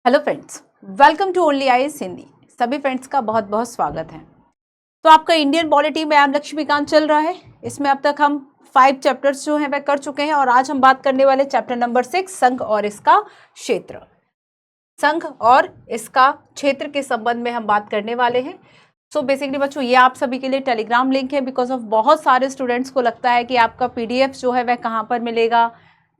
Hello friends, welcome to only IAS Hindi. सभी friends का बहुत बहुत स्वागत है। तो आपका इंडियन पॉलिटी में एम लक्ष्मीकांत चल रहा है। इसमें अब तक हम 5 चैप्टर्स जो हैं वह कर चुके हैं और आज हम बात करने वाले चैप्टर नंबर 6 संघ और इसका क्षेत्र। संघ और इसका क्षेत्र के संबंध में हम बात करने वाले हैं। सो बेसिकली बच्चों, ये आप सभी के लिए टेलीग्राम लिंक है बिकॉज ऑफ बहुत सारे स्टूडेंट्स को लगता है कि आपका पीडीएफ जो है वह कहाँ पर मिलेगा,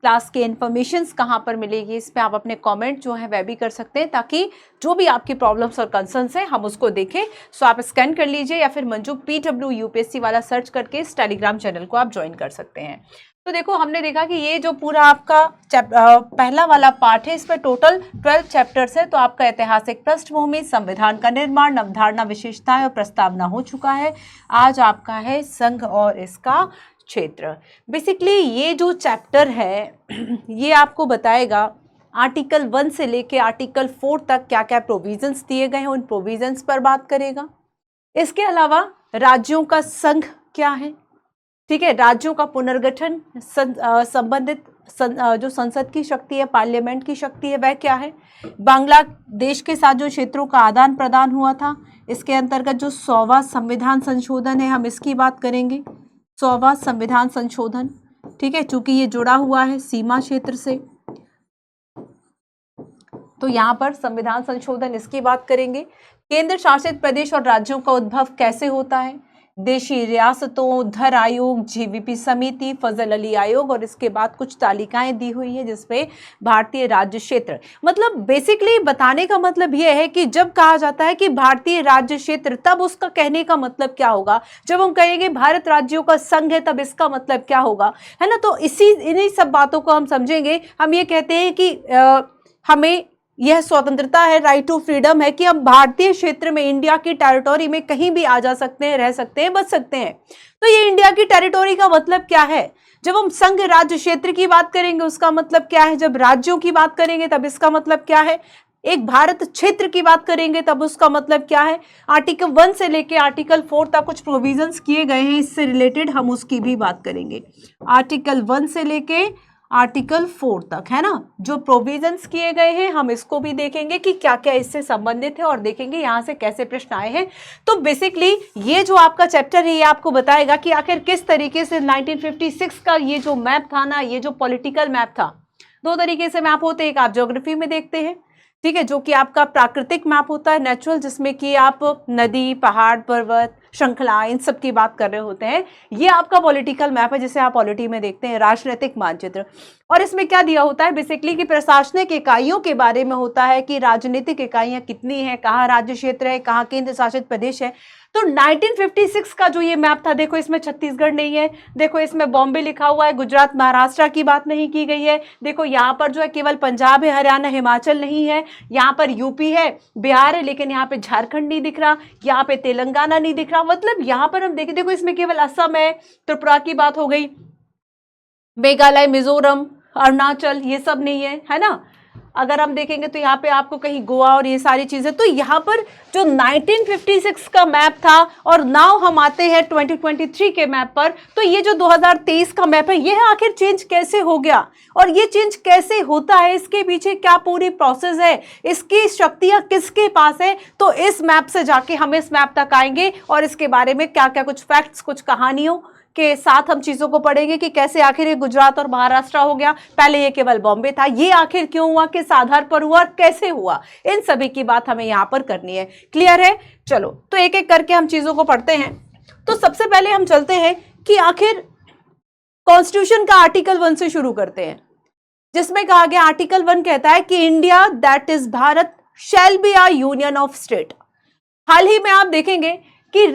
क्लास के इन्फॉर्मेशंस कहाँ पर मिलेगी। इस पर आप अपने कमेंट जो है वह भी कर सकते हैं ताकि जो भी आपकी प्रॉब्लम्स और कंसर्न्स हैं हम उसको देखें। सो आप स्कैन कर लीजिए या फिर मंजू PW UPSC वाला सर्च करके इस टेलीग्राम चैनल को आप ज्वाइन कर सकते हैं। तो देखो, हमने देखा कि ये जो पूरा आपका पहला वाला पार्ट है, इस पर टोटल 12 चैप्टर्स है। तो आपका ऐतिहासिक पृष्ठभूमि, संविधान का निर्माण, अवधारणा, विशेषताएं और प्रस्तावना हो चुका है। आज आपका है संघ और इसका क्षेत्र। बेसिकली ये जो चैप्टर है ये आपको बताएगा आर्टिकल 1 से लेके आर्टिकल 4 तक क्या क्या प्रोविजंस दिए गए हैं, उन प्रोविजंस पर बात करेगा। इसके अलावा राज्यों का संघ क्या है, ठीक है, राज्यों का पुनर्गठन, संबंधित जो संसद की शक्ति है, पार्लियामेंट की शक्ति है, वह क्या है। बांग्लादेश के साथ जो क्षेत्रों का आदान प्रदान हुआ था, इसके अंतर्गत जो 100वां संविधान संशोधन है हम इसकी बात करेंगे। 100वां संविधान संशोधन, ठीक है, चूंकि ये जुड़ा हुआ है सीमा क्षेत्र से, तो यहाँ पर संविधान संशोधन इसकी बात करेंगे। केंद्र शासित प्रदेश और राज्यों का उद्भव कैसे होता है, देशी रियासतों, धर आयोग, जीवीपी समिति, फजल अली आयोग, और इसके बाद कुछ तालिकाएं दी हुई है जिसपे भारतीय राज्य क्षेत्र, मतलब बेसिकली बताने का मतलब यह है कि जब कहा जाता है कि भारतीय राज्य क्षेत्र, तब उसका कहने का मतलब क्या होगा। जब हम कहेंगे भारत राज्यों का संघ है, तब इसका मतलब क्या होगा, है ना। तो इन्हीं सब बातों को हम समझेंगे। हम ये कहते हैं कि हमें यह स्वतंत्रता है, राइट टू फ्रीडम है कि हम भारतीय क्षेत्र में, इंडिया की टेरिटोरी में कहीं भी आ जा सकते हैं, रह सकते हैं, बच सकते हैं। तो ये इंडिया की टेरिटोरी का मतलब क्या है। जब हम संघ राज्य क्षेत्र की बात करेंगे उसका मतलब क्या है, जब राज्यों की बात करेंगे तब इसका मतलब क्या है, एक भारत क्षेत्र की बात करेंगे तब उसका मतलब क्या है। आर्टिकल 1 से लेके आर्टिकल 4 तक कुछ प्रोविजंस किए गए हैं, इससे रिलेटेड हम उसकी भी बात करेंगे। आर्टिकल 1 से लेके आर्टिकल 4 तक, है ना, जो प्रोविजंस किए गए हैं हम इसको भी देखेंगे कि क्या क्या इससे संबंधित है और देखेंगे यहाँ से कैसे प्रश्न आए हैं। तो बेसिकली ये जो आपका चैप्टर है ये आपको बताएगा कि आखिर किस तरीके से 1956 का ये जो मैप था ना, ये जो पॉलिटिकल मैप था, 2 तरीके से मैप होते हैं। एक आप ज्योग्राफी में देखते हैं, ठीक है, जो कि आपका प्राकृतिक मैप होता है, नेचुरल, जिसमें कि आप नदी, पहाड़, पर्वत, श्रृंखला, इन सब की बात कर रहे होते हैं। ये आपका पॉलिटिकल मैप है जिसे आप पॉलिटी में देखते हैं, राजनीतिक मानचित्र। और इसमें क्या दिया होता है बेसिकली कि प्रशासनिक इकाइयों के बारे में होता है कि राजनीतिक इकाइयां कितनी हैं, कहाँ राज्य क्षेत्र है, कहाँ केंद्र शासित प्रदेश है। तो 1956 का जो ये मैप था, देखो इसमें छत्तीसगढ़ नहीं है, देखो इसमें बॉम्बे लिखा हुआ है, गुजरात, महाराष्ट्र की बात नहीं की गई है। देखो यहाँ पर जो है केवल पंजाब है, हरियाणा, हिमाचल नहीं है, यहाँ पर यूपी है, बिहार है, लेकिन यहाँ पे झारखंड नहीं दिख रहा, यहाँ पे तेलंगाना नहीं दिख रहा। मतलब यहाँ पर हम देखें, देखो इसमें केवल असम है, त्रिपुरा की बात हो गई, मेघालय, मिजोरम, अरुणाचल, ये सब नहीं है, है ना। अगर हम देखेंगे तो यहाँ पे आपको कहीं गोवा और ये सारी चीजें। तो यहाँ पर जो 1956 का मैप था और नाउ हम आते हैं 2023 के मैप पर, तो ये जो 2023 का मैप है ये आखिर चेंज कैसे हो गया और ये चेंज कैसे होता है, इसके पीछे क्या पूरी प्रोसेस है, इसकी शक्तियां किसके पास है। तो इस मैप से जाके हम इस मैप तक आएंगे और इसके बारे में क्या क्या कुछ फैक्ट्स, कुछ कहानियों के साथ हम चीजों को पढ़ेंगे कि कैसे आखिर ये गुजरात और महाराष्ट्र हो गया, पहले ये केवल बॉम्बे था, ये आखिर क्यों हुआ, किस आधार पर हुआ, कैसे हुआ, इन सभी की बात हमें यहां पर करनी है। क्लियर है। चलो तो एक एक करके हम चीजों को पढ़ते हैं। तो सबसे पहले हम चलते हैं कि आखिर कॉन्स्टिट्यूशन का आर्टिकल 1 से शुरू करते हैं, जिसमें कहा गया, आर्टिकल 1 कहता है कि India that is Bharat shall be a union of state. हाल ही में आप देखेंगे कि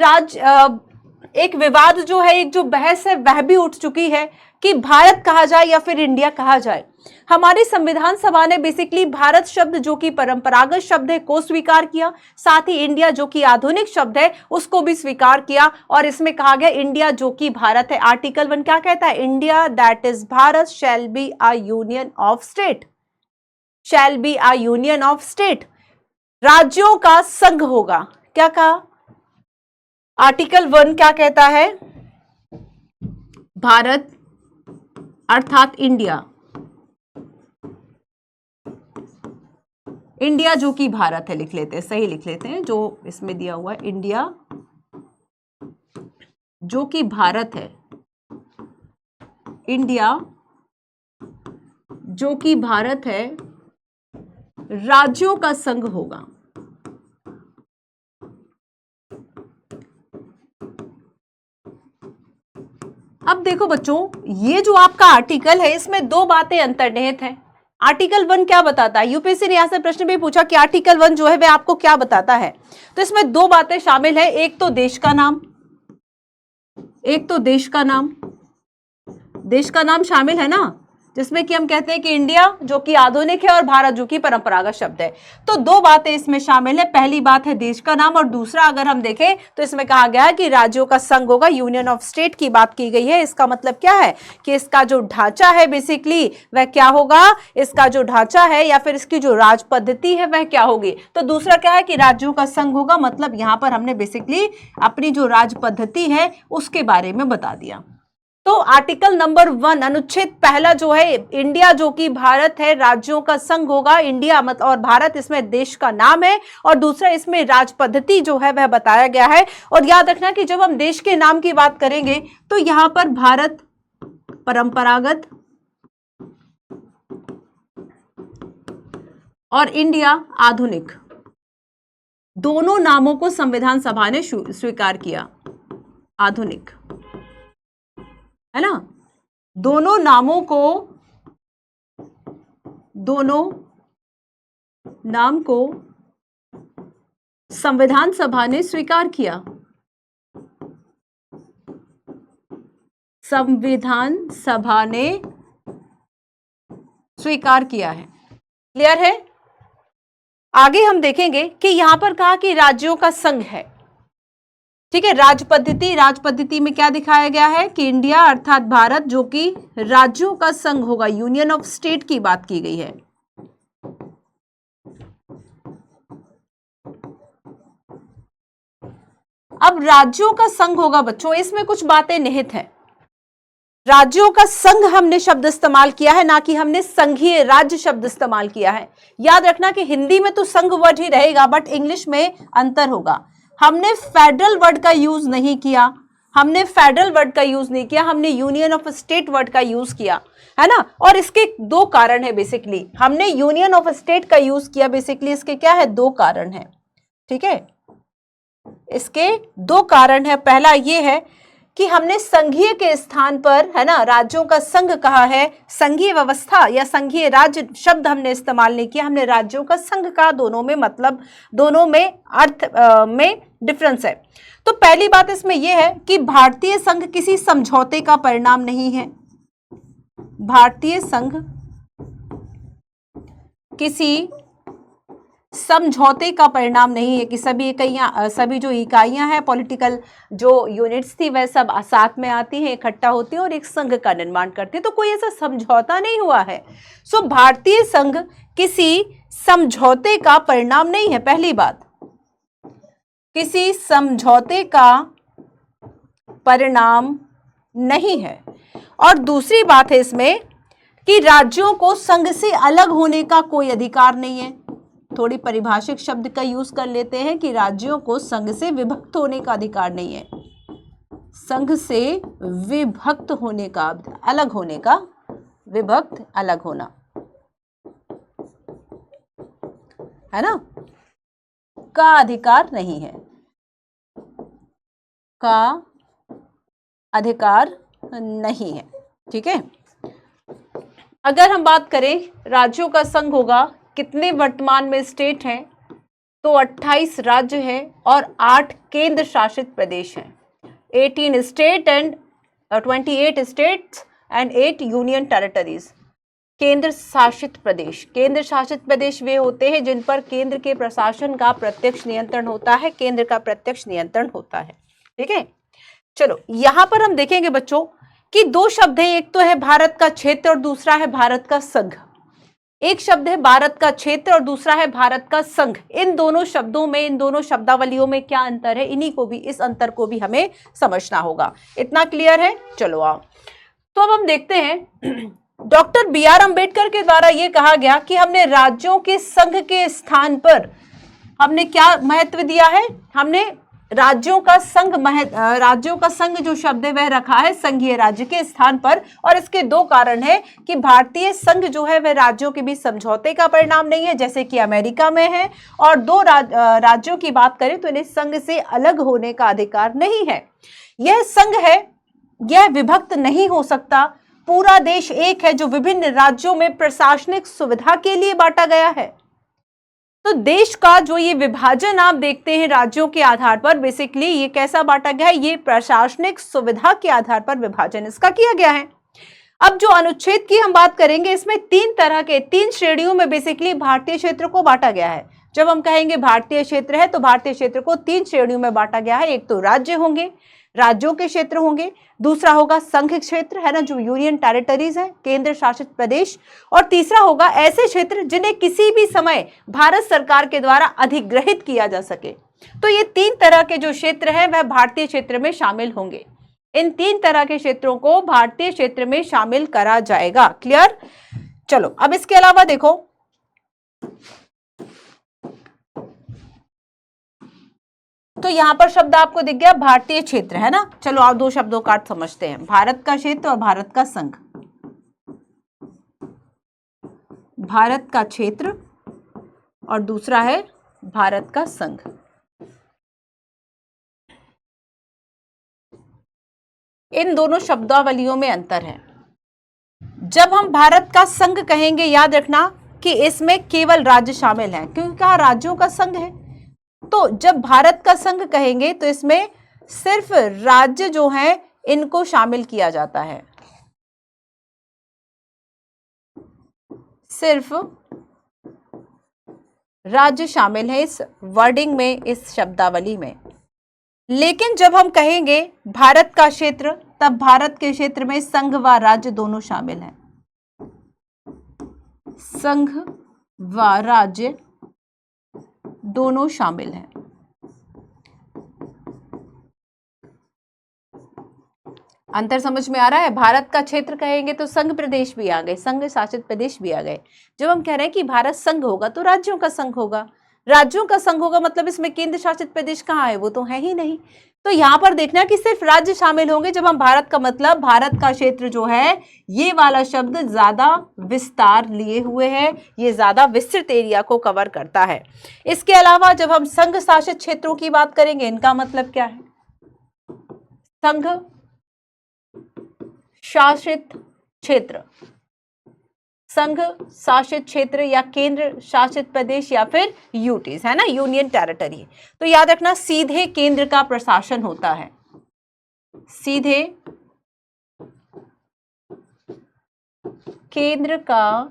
एक विवाद जो है, एक जो बहस है वह भी उठ चुकी है कि भारत कहा जाए या फिर इंडिया कहा जाए। हमारी संविधान सभा ने बेसिकली भारत शब्द जो कि परंपरागत शब्द है को स्वीकार किया, साथ ही इंडिया जो कि आधुनिक शब्द है उसको भी स्वीकार किया। और इसमें कहा गया इंडिया जो कि भारत है। आर्टिकल 1 क्या कहता है, India that is Bharat shall be a union of state, shell be a union of state, राज्यों का संघ होगा। क्या कहा, आर्टिकल 1 क्या कहता है, भारत अर्थात इंडिया इंडिया जो कि भारत है, लिख लेते हैं, सही लिख लेते हैं जो इसमें दिया हुआ है, इंडिया जो कि भारत है, इंडिया जो कि भारत है राज्यों का संघ होगा। अब देखो बच्चों, ये जो आपका आर्टिकल है इसमें दो बातें अंतर्निहित हैं। आर्टिकल 1 क्या बताता है? यूपीएससी ने यहां से प्रश्न भी पूछा कि आर्टिकल 1 जो है वह आपको क्या बताता है। तो इसमें दो बातें शामिल है, एक तो देश का नाम, एक तो देश का नाम शामिल है ना, जिसमें कि हम कहते हैं कि इंडिया जो कि आधुनिक है और भारत जो कि परंपरागत शब्द है। तो दो बातें इसमें शामिल है, पहली बात है देश का नाम और दूसरा अगर हम देखें तो इसमें कहा गया है कि राज्यों का संघ होगा, यूनियन ऑफ स्टेट की बात की गई है। इसका मतलब क्या है कि इसका जो ढांचा है बेसिकली वह क्या होगा, इसका जो ढांचा है या फिर इसकी जो राज पद्धति है वह क्या होगी। तो दूसरा क्या है कि राज्यों का संघ होगा, मतलब यहां पर हमने बेसिकली अपनी जो राज पद्धति है उसके बारे में बता दिया। तो आर्टिकल नंबर 1 अनुच्छेद पहला जो है, इंडिया जो कि भारत है राज्यों का संघ होगा, इंडिया मतलब और भारत इसमें देश का नाम है, और दूसरा इसमें राज पद्धति जो है वह बताया गया है। और याद रखना कि जब हम देश के नाम की बात करेंगे तो यहां पर भारत परंपरागत और इंडिया आधुनिक, दोनों नामों को संविधान सभा ने स्वीकार किया। आधुनिक है ना, दोनों नाम को संविधान सभा ने स्वीकार किया। संविधान सभा ने स्वीकार किया है। क्लियर है? आगे हम देखेंगे कि यहां पर कहा कि राज्यों का संघ है। ठीक है, राज पद्धति में क्या दिखाया गया है कि इंडिया अर्थात भारत जो कि राज्यों का संघ होगा, यूनियन ऑफ स्टेट की बात की गई है। अब राज्यों का संघ होगा बच्चों, इसमें कुछ बातें निहित हैं। राज्यों का संघ हमने शब्द इस्तेमाल किया है, ना कि हमने संघीय राज्य शब्द इस्तेमाल किया है। याद रखना कि हिंदी में तो संघ वर्ड ही रहेगा, बट इंग्लिश में अंतर होगा। हमने फेडरल वर्ड का यूज नहीं किया, हमने यूनियन ऑफ स्टेट वर्ड का यूज किया, है ना। और इसके दो कारण है बेसिकली, हमने यूनियन ऑफ स्टेट का यूज किया बेसिकली, इसके क्या है, दो कारण है। ठीक है, इसके दो कारण है। पहला ये है कि हमने संघीय के स्थान पर, है ना, राज्यों का संघ कहा है, संघीय व्यवस्था या संघीय राज्य शब्द हमने इस्तेमाल नहीं किया, हमने राज्यों का संघ कहा। दोनों में मतलब, दोनों में अर्थ में डिफरेंस है। तो पहली बात इसमें यह है कि भारतीय संघ किसी समझौते का परिणाम नहीं है। भारतीय संघ किसी समझौते का परिणाम नहीं है कि सभी जो इकाइयां हैं, पॉलिटिकल जो यूनिट्स थी वह सब साथ में आती हैं, इकट्ठा होती हैं और एक संघ का निर्माण करती है। तो कोई ऐसा समझौता नहीं हुआ है। सो भारतीय संघ किसी समझौते का परिणाम नहीं है, पहली बात, किसी समझौते का परिणाम नहीं है। और दूसरी बात है इसमें कि राज्यों को संघ से अलग होने का कोई अधिकार नहीं है। थोड़ी परिभाषिक शब्द का यूज कर लेते हैं कि राज्यों को संघ से विभक्त होने का अधिकार नहीं है। संघ से विभक्त होने का, अलग होने का, विभक्त अलग होना, है ना, का अधिकार नहीं है, का अधिकार नहीं है। ठीक है, अगर हम बात करें राज्यों का संघ होगा, कितने वर्तमान में स्टेट हैं, तो 28 राज्य हैं और 8 केंद्र शासित प्रदेश हैं। 18 state and 28 states and 8 union territories. केंद्र शासित प्रदेश वे होते हैं जिन पर केंद्र के प्रशासन का प्रत्यक्ष नियंत्रण होता है, केंद्र का प्रत्यक्ष नियंत्रण होता है। ठीक है, चलो यहां पर हम देखेंगे बच्चों कि दो शब्द हैं, एक तो है भारत का क्षेत्र और दूसरा है भारत का संघ। एक शब्द है भारत का क्षेत्र और दूसरा है भारत का संघ। इन दोनों शब्दों में, इन दोनों शब्दावलियों में क्या अंतर है, इस अंतर को भी हमें समझना होगा। इतना क्लियर है? चलो आओ, तो अब हम देखते हैं डॉक्टर बी आर अम्बेडकर के द्वारा यह कहा गया कि हमने राज्यों के संघ के स्थान पर हमने क्या महत्व दिया है, हमने राज्यों का संघ जो शब्द है वह रखा है संघीय राज्य के स्थान पर। और इसके दो कारण है कि भारतीय संघ जो है वह राज्यों के बीच समझौते का परिणाम नहीं है जैसे कि अमेरिका में है, और दो राज्यों की बात करें तो इन्हें संघ से अलग होने का अधिकार नहीं है। यह संघ है, यह विभक्त नहीं हो सकता। पूरा देश एक है जो विभिन्न राज्यों में प्रशासनिक सुविधा के लिए बांटा गया है। तो देश का जो ये विभाजन आप देखते हैं राज्यों के आधार पर, बेसिकली ये कैसा बांटा गया है, ये प्रशासनिक सुविधा के आधार पर विभाजन इसका किया गया है। अब जो अनुच्छेद की हम बात करेंगे, इसमें तीन श्रेणियों में बेसिकली भारतीय क्षेत्र को बांटा गया है। जब हम कहेंगे भारतीय क्षेत्र है तो भारतीय क्षेत्र को तीन श्रेणियों में बांटा गया है। एक तो राज्य होंगे, राज्यों के क्षेत्र होंगे, दूसरा होगा संघ क्षेत्र है ना, जो यूनियन टेरिटरीज है, केंद्र शासित प्रदेश, और तीसरा होगा ऐसे क्षेत्र जिन्हें किसी भी समय भारत सरकार के द्वारा अधिग्रहित किया जा सके। तो ये तीन तरह के जो क्षेत्र हैं वह भारतीय क्षेत्र में शामिल होंगे। इन तीन तरह के क्षेत्रों को भारतीय क्षेत्र में शामिल करा जाएगा। क्लियर? चलो अब इसके अलावा देखो, तो यहां पर शब्द आपको दिख गया भारतीय क्षेत्र है ना। चलो आप दो शब्दों का अर्थ समझते हैं, भारत का क्षेत्र और भारत का संघ। भारत का क्षेत्र और दूसरा है भारत का संघ। इन दोनों शब्दावलियों में अंतर है। जब हम भारत का संघ कहेंगे, याद रखना कि इसमें केवल राज्य शामिल हैं, क्योंकि कहा राज्यों का संघ है। तो जब भारत का संघ कहेंगे तो इसमें सिर्फ राज्य जो हैं इनको शामिल किया जाता है, सिर्फ राज्य शामिल है इस वर्डिंग में, इस शब्दावली में। लेकिन जब हम कहेंगे भारत का क्षेत्र, तब भारत के क्षेत्र में संघ व राज्य दोनों शामिल हैं। संघ व राज्य दोनों शामिल हैं। अंतर समझ में आ रहा है? भारत का क्षेत्र कहेंगे तो संघ प्रदेश भी आ गए, संघ शासित प्रदेश भी आ गए। जब हम कह रहे हैं कि भारत संघ होगा तो राज्यों का संघ होगा, राज्यों का संघ होगा, मतलब इसमें केंद्र शासित प्रदेश कहाँ है? वो तो है ही नहीं। तो यहां पर देखना कि सिर्फ राज्य शामिल होंगे। जब हम भारत का मतलब भारत का क्षेत्र जो है, ये वाला शब्द ज्यादा विस्तार लिए हुए है, ये ज्यादा विस्तृत एरिया को कवर करता है। इसके अलावा जब हम संघ शासित क्षेत्रों की बात करेंगे, इनका मतलब क्या है? संघ शासित क्षेत्र, संघ शासित क्षेत्र या केंद्र शासित प्रदेश या फिर यूटीज है ना, यूनियन टेरिटरी। तो याद रखना सीधे केंद्र का प्रशासन होता है, सीधे केंद्र का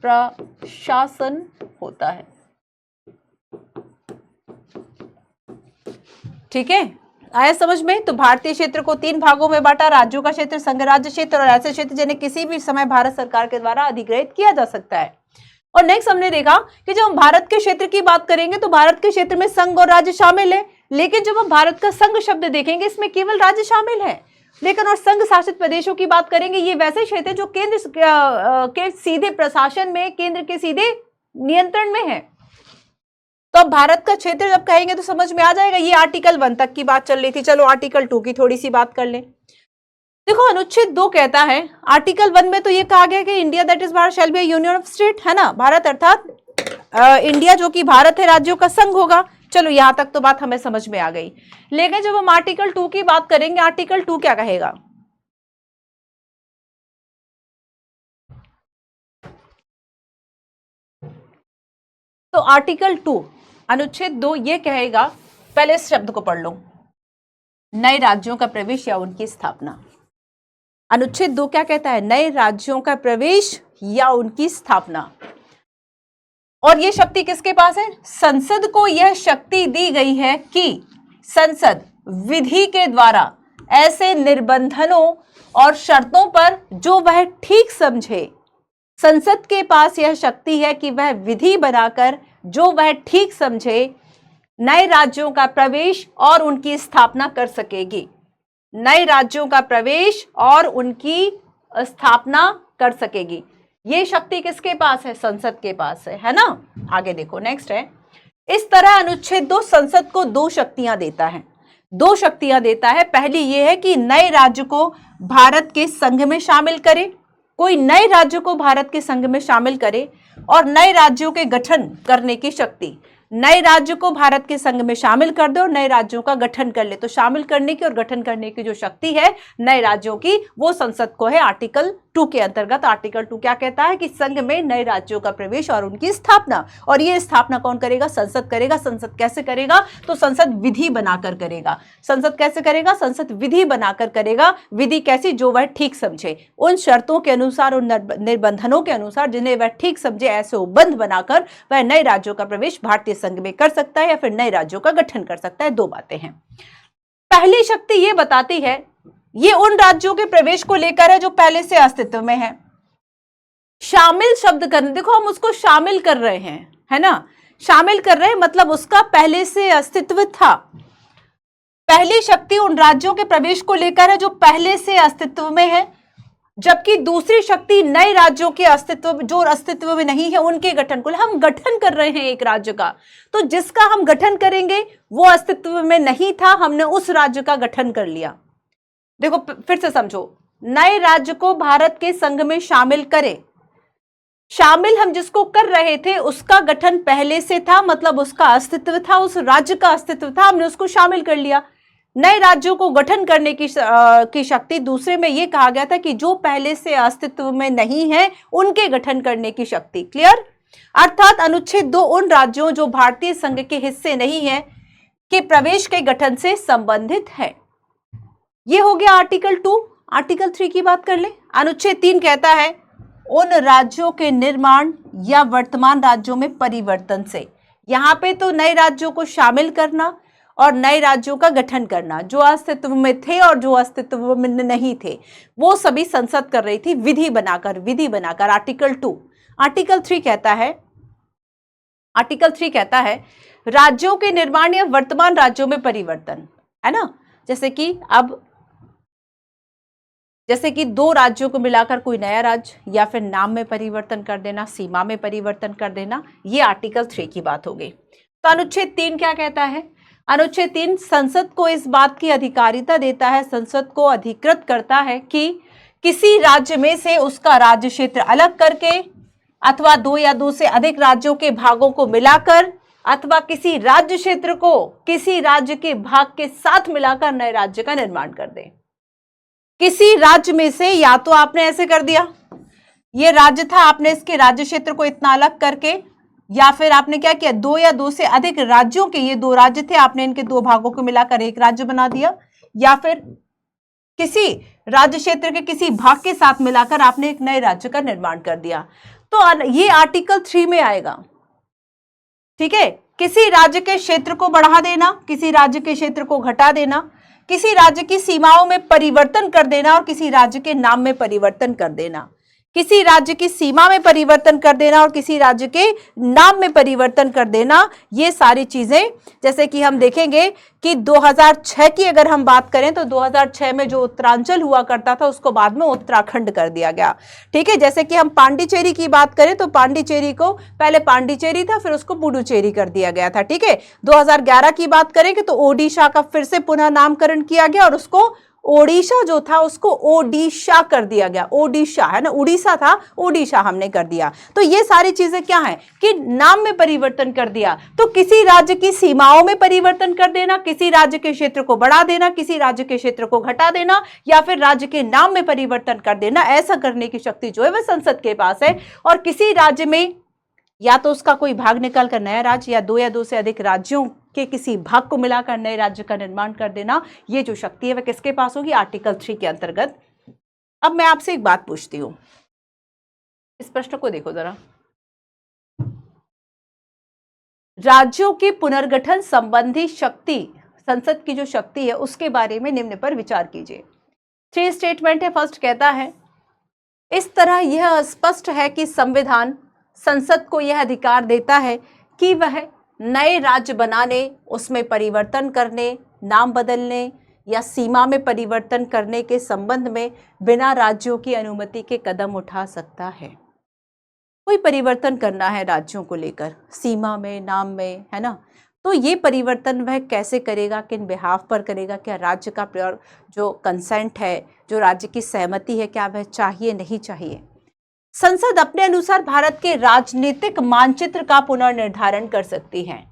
प्रशासन होता है। ठीक है, आया समझ में? तो भारतीय क्षेत्र को तीन भागों में बांटा, राज्यों का क्षेत्र, संघ राज्य क्षेत्र और ऐसे क्षेत्र जिन्हें किसी भी समय भारत सरकार के द्वारा अधिग्रहित किया जा सकता है। और नेक्स्ट हमने देखा कि जब हम भारत के क्षेत्र की बात करेंगे तो भारत के क्षेत्र में संघ और राज्य शामिल है, लेकिन जब हम भारत का संघ शब्द देखेंगे इसमें केवल राज्य शामिल है। लेकिन और संघ शासित प्रदेशों की बात करेंगे, ये वैसे क्षेत्र जो केंद्र के सीधे प्रशासन में, केंद्र के सीधे नियंत्रण में है। तो अब भारत का क्षेत्र जब कहेंगे तो समझ में आ जाएगा। ये आर्टिकल 1 तक की बात चल रही थी, चलो आर्टिकल 2 की थोड़ी सी बात कर लें। देखो अनुच्छेद 2 कहता है, आर्टिकल 1 में तो ये कहा गया कि India that is Bharat shall be a union of state, है ना, भारत अर्थात इंडिया जो कि भारत है राज्यों का संघ होगा। चलो यहां तक तो बात हमें समझ में आ गई। लेकिन जब हम आर्टिकल 2 की बात करेंगे, आर्टिकल 2 क्या कहेगा? तो आर्टिकल 2 अनुच्छेद 2 ये कहेगा, पहले इस शब्द को पढ़ लो, नए राज्यों का प्रवेश या उनकी स्थापना। अनुच्छेद 2 क्या कहता है? नए राज्यों का प्रवेश या उनकी स्थापना। और यह शक्ति किसके पास है? संसद को यह शक्ति दी गई है कि संसद विधि के द्वारा ऐसे निर्बंधनों और शर्तों पर जो वह ठीक समझे, संसद के पास यह शक्ति है कि वह विधि बनाकर जो वह ठीक समझे नए राज्यों का प्रवेश और उनकी स्थापना कर सकेगी। नए राज्यों का प्रवेश और उनकी स्थापना कर सकेगी। ये शक्ति किसके पास है? संसद के पास है ना। आगे देखो, नेक्स्ट है, इस तरह अनुच्छेद 2 संसद को 2 शक्तियां देता है। 2 शक्तियां देता है। पहली ये है कि नए राज्य को भारत के संघ में शामिल करे, कोई नए राज्य को भारत के संघ में शामिल करे, और नए राज्यों के गठन करने की शक्ति। नए राज्य को भारत के संघ में शामिल कर दो और नए राज्यों का गठन कर ले, तो शामिल करने की और गठन करने की जो शक्ति है नए राज्यों की, वो संसद को है। आर्टिकल 2 के अंतर्गत आर्टिकल 2 क्या कहता है कि संघ में नए राज्यों का प्रवेश और उनकी स्थापना, और ये स्थापना कौन करेगा? संसद करेगा। संसद कैसे करेगा? तो संसद विधि बनाकर करेगा। संसद कैसे करेगा? संसद विधि बनाकर करेगा। विधि कैसी? जो वह ठीक समझे, उन शर्तों के अनुसार, उन निर्बंधनों के अनुसार जिन्हें वह ठीक समझे, ऐसे उपबंध बनाकर वह नए राज्यों का प्रवेश भारतीय संघ में कर सकता है या फिर नए राज्यों का गठन कर सकता है। 2 बातें हैं। पहली शक्ति ये बताती है, ये उन राज्यों के प्रवेश को लेकर है जो पहले से अस्तित्व में है। शामिल शब्द करने, देखो हम उसको शामिल कर रहे हैं, है ना, शामिल कर रहे हैं मतलब उसका पहले से अस्तित्व था। पहली शक्ति उन राज्यों के प्रवेश को लेकर है जो पहले से अस्तित्व में है, जबकि दूसरी शक्ति नए राज्यों के अस्तित्व, जो अस्तित्व में नहीं है, उनके गठन को। हम गठन कर रहे हैं एक राज्य का, तो जिसका हम गठन करेंगे वो अस्तित्व में नहीं था, हमने उस राज्य का गठन कर लिया। देखो फिर से समझो, नए राज्य को भारत के संघ में शामिल करें। शामिल हम जिसको कर रहे थे उसका गठन पहले से था, मतलब उसका अस्तित्व था, उस राज्य का अस्तित्व था, हमने उसको शामिल कर लिया। नए राज्यों को गठन करने की शक्ति, दूसरे में यह कहा गया था कि जो पहले से अस्तित्व में नहीं है उनके गठन करने की शक्ति। क्लियर? अर्थात अनुच्छेद 2 उन राज्यों जो भारतीय संघ के हिस्से नहीं है के प्रवेश के गठन से संबंधित है। यह हो गया आर्टिकल 2। आर्टिकल 3 की बात कर ले। अनुच्छेद 3 कहता है उन राज्यों के निर्माण या वर्तमान राज्यों में परिवर्तन से। यहां पे तो नए राज्यों को शामिल करना और नए राज्यों का गठन करना, जो अस्तित्व में थे और जो अस्तित्व में नहीं थे, वो सभी संसद कर रही थी विधि बनाकर। आर्टिकल 2। आर्टिकल 3 कहता है राज्यों के निर्माण या वर्तमान राज्यों में परिवर्तन, है ना। जैसे कि 2 राज्यों को मिलाकर कोई नया राज्य, या फिर नाम में परिवर्तन कर देना, सीमा में परिवर्तन कर देना, ये आर्टिकल 3 की बात हो गई। तो अनुच्छेद 3 क्या कहता है? अनुच्छेद 3 संसद को इस बात की अधिकारिता देता है, संसद को अधिकृत करता है कि किसी राज्य में से उसका राज्य क्षेत्र अलग करके, अथवा 2 या 2 से अधिक राज्यों के भागों को मिलाकर, अथवा किसी राज्य क्षेत्र को किसी राज्य के भाग के साथ मिलाकर नए राज्य का निर्माण कर दे। किसी राज्य में से, या तो आपने ऐसे कर दिया, ये राज्य था, आपने इसके राज्य क्षेत्र को इतना अलग करके, या फिर आपने क्या किया, 2 या 2 से अधिक राज्यों के, ये 2 राज्य थे, आपने इनके 2 भागों को मिलाकर एक राज्य बना दिया, या फिर किसी राज्य क्षेत्र के किसी भाग के साथ मिलाकर आपने एक नए राज्य का निर्माण कर दिया। तो ये आर्टिकल 3 में आएगा। ठीक है, किसी राज्य के क्षेत्र को बढ़ा देना, किसी राज्य के क्षेत्र को घटा देना, किसी राज्य की सीमाओं में परिवर्तन कर देना और किसी राज्य के नाम में परिवर्तन कर देना। किसी राज्य की सीमा में परिवर्तन कर देना और किसी राज्य के नाम में परिवर्तन कर देना, ये सारी चीजें, जैसे कि हम देखेंगे कि 2006 की अगर हम बात करें तो 2006 में जो उत्तरांचल हुआ करता था उसको बाद में उत्तराखंड कर दिया गया। ठीक है, जैसे कि हम पांडिचेरी की बात करें तो पांडिचेरी को पहले पांडिचेरी था, फिर उसको पुडुचेरी कर दिया गया था। ठीक है, 2011 की बात करेंगे तो ओडिशा का फिर से पुनः नामकरण किया गया और उसको ओडिशा जो था उसको ओडिशा कर दिया गया। ओडिशा है ना, उड़ीसा था, ओडिशा हमने कर दिया। तो ये सारी चीजें क्या है कि नाम में परिवर्तन कर दिया। तो किसी राज्य की सीमाओं में परिवर्तन कर देना, किसी राज्य के क्षेत्र को बढ़ा देना, किसी राज्य के क्षेत्र को घटा देना, या फिर राज्य के नाम में परिवर्तन कर देना, ऐसा करने की शक्ति जो है वह संसद के पास है। और किसी राज्य में या तो उसका कोई भाग निकाल कर नया राज्य, या 2 या 2 से अधिक राज्यों के किसी भाग को मिलाकर नए राज्य का निर्माण कर देना, ये जो शक्ति है वह किसके पास होगी? आर्टिकल 3 के अंतर्गत। अब मैं आपसे एक बात पूछती हूं, इस प्रश्न को देखो जरा। राज्यों के पुनर्गठन संबंधी शक्ति, संसद की जो शक्ति है उसके बारे में निम्न पर विचार कीजिए। 3 स्टेटमेंट है। फर्स्ट कहता है इस तरह यह स्पष्ट है कि संविधान संसद को यह अधिकार देता है कि वह नए राज्य बनाने, उसमें परिवर्तन करने, नाम बदलने या सीमा में परिवर्तन करने के संबंध में बिना राज्यों की अनुमति के कदम उठा सकता है? कोई परिवर्तन करना है राज्यों को लेकर, सीमा में, नाम में, है ना, तो ये परिवर्तन वह कैसे करेगा, किन बिहाफ पर करेगा, क्या राज्य का प्योर जो कंसेंट है, जो राज्य की सहमति है, क्या वह चाहिए, नहीं चाहिए? संसद अपने अनुसार भारत के राजनीतिक मानचित्र का पुनर्निर्धारण कर सकती है।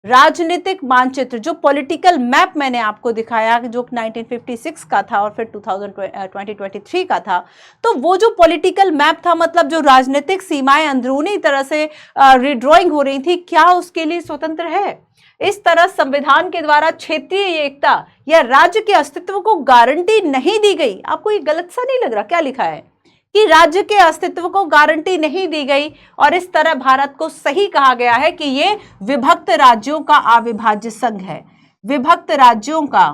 राजनीतिक मानचित्र, जो पॉलिटिकल मैप मैंने आपको दिखाया जो 1956 का था और फिर 2023 का था, तो वो जो पॉलिटिकल मैप था, मतलब जो राजनीतिक सीमाएं अंदरूनी तरह से रिड्रॉइंग हो रही थी, क्या उसके लिए स्वतंत्र है? इस तरह संविधान के द्वारा क्षेत्रीय एकता या राज्य के अस्तित्व को गारंटी नहीं दी गई। आपको ये गलत सा नहीं लग रहा? क्या लिखा है कि राज्य के अस्तित्व को गारंटी नहीं दी गई और इस तरह भारत को सही कहा गया है कि ये विभक्त राज्यों का अविभाज्य संघ है। विभक्त राज्यों का,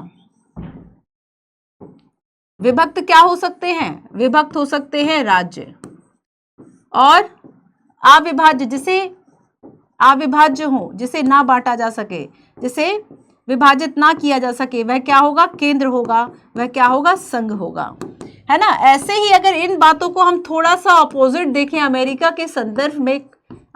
विभक्त क्या हो सकते हैं? विभक्त हो सकते हैं राज्य, और अविभाज्य, जिसे अविभाज्य हो, जिसे ना बांटा जा सके, जिसे विभाजित ना किया जा सके, वह क्या होगा? केंद्र होगा। वह क्या होगा? संघ होगा, है ना। ऐसे ही अगर इन बातों को हम थोड़ा सा अपोजिट देखें अमेरिका के संदर्भ में,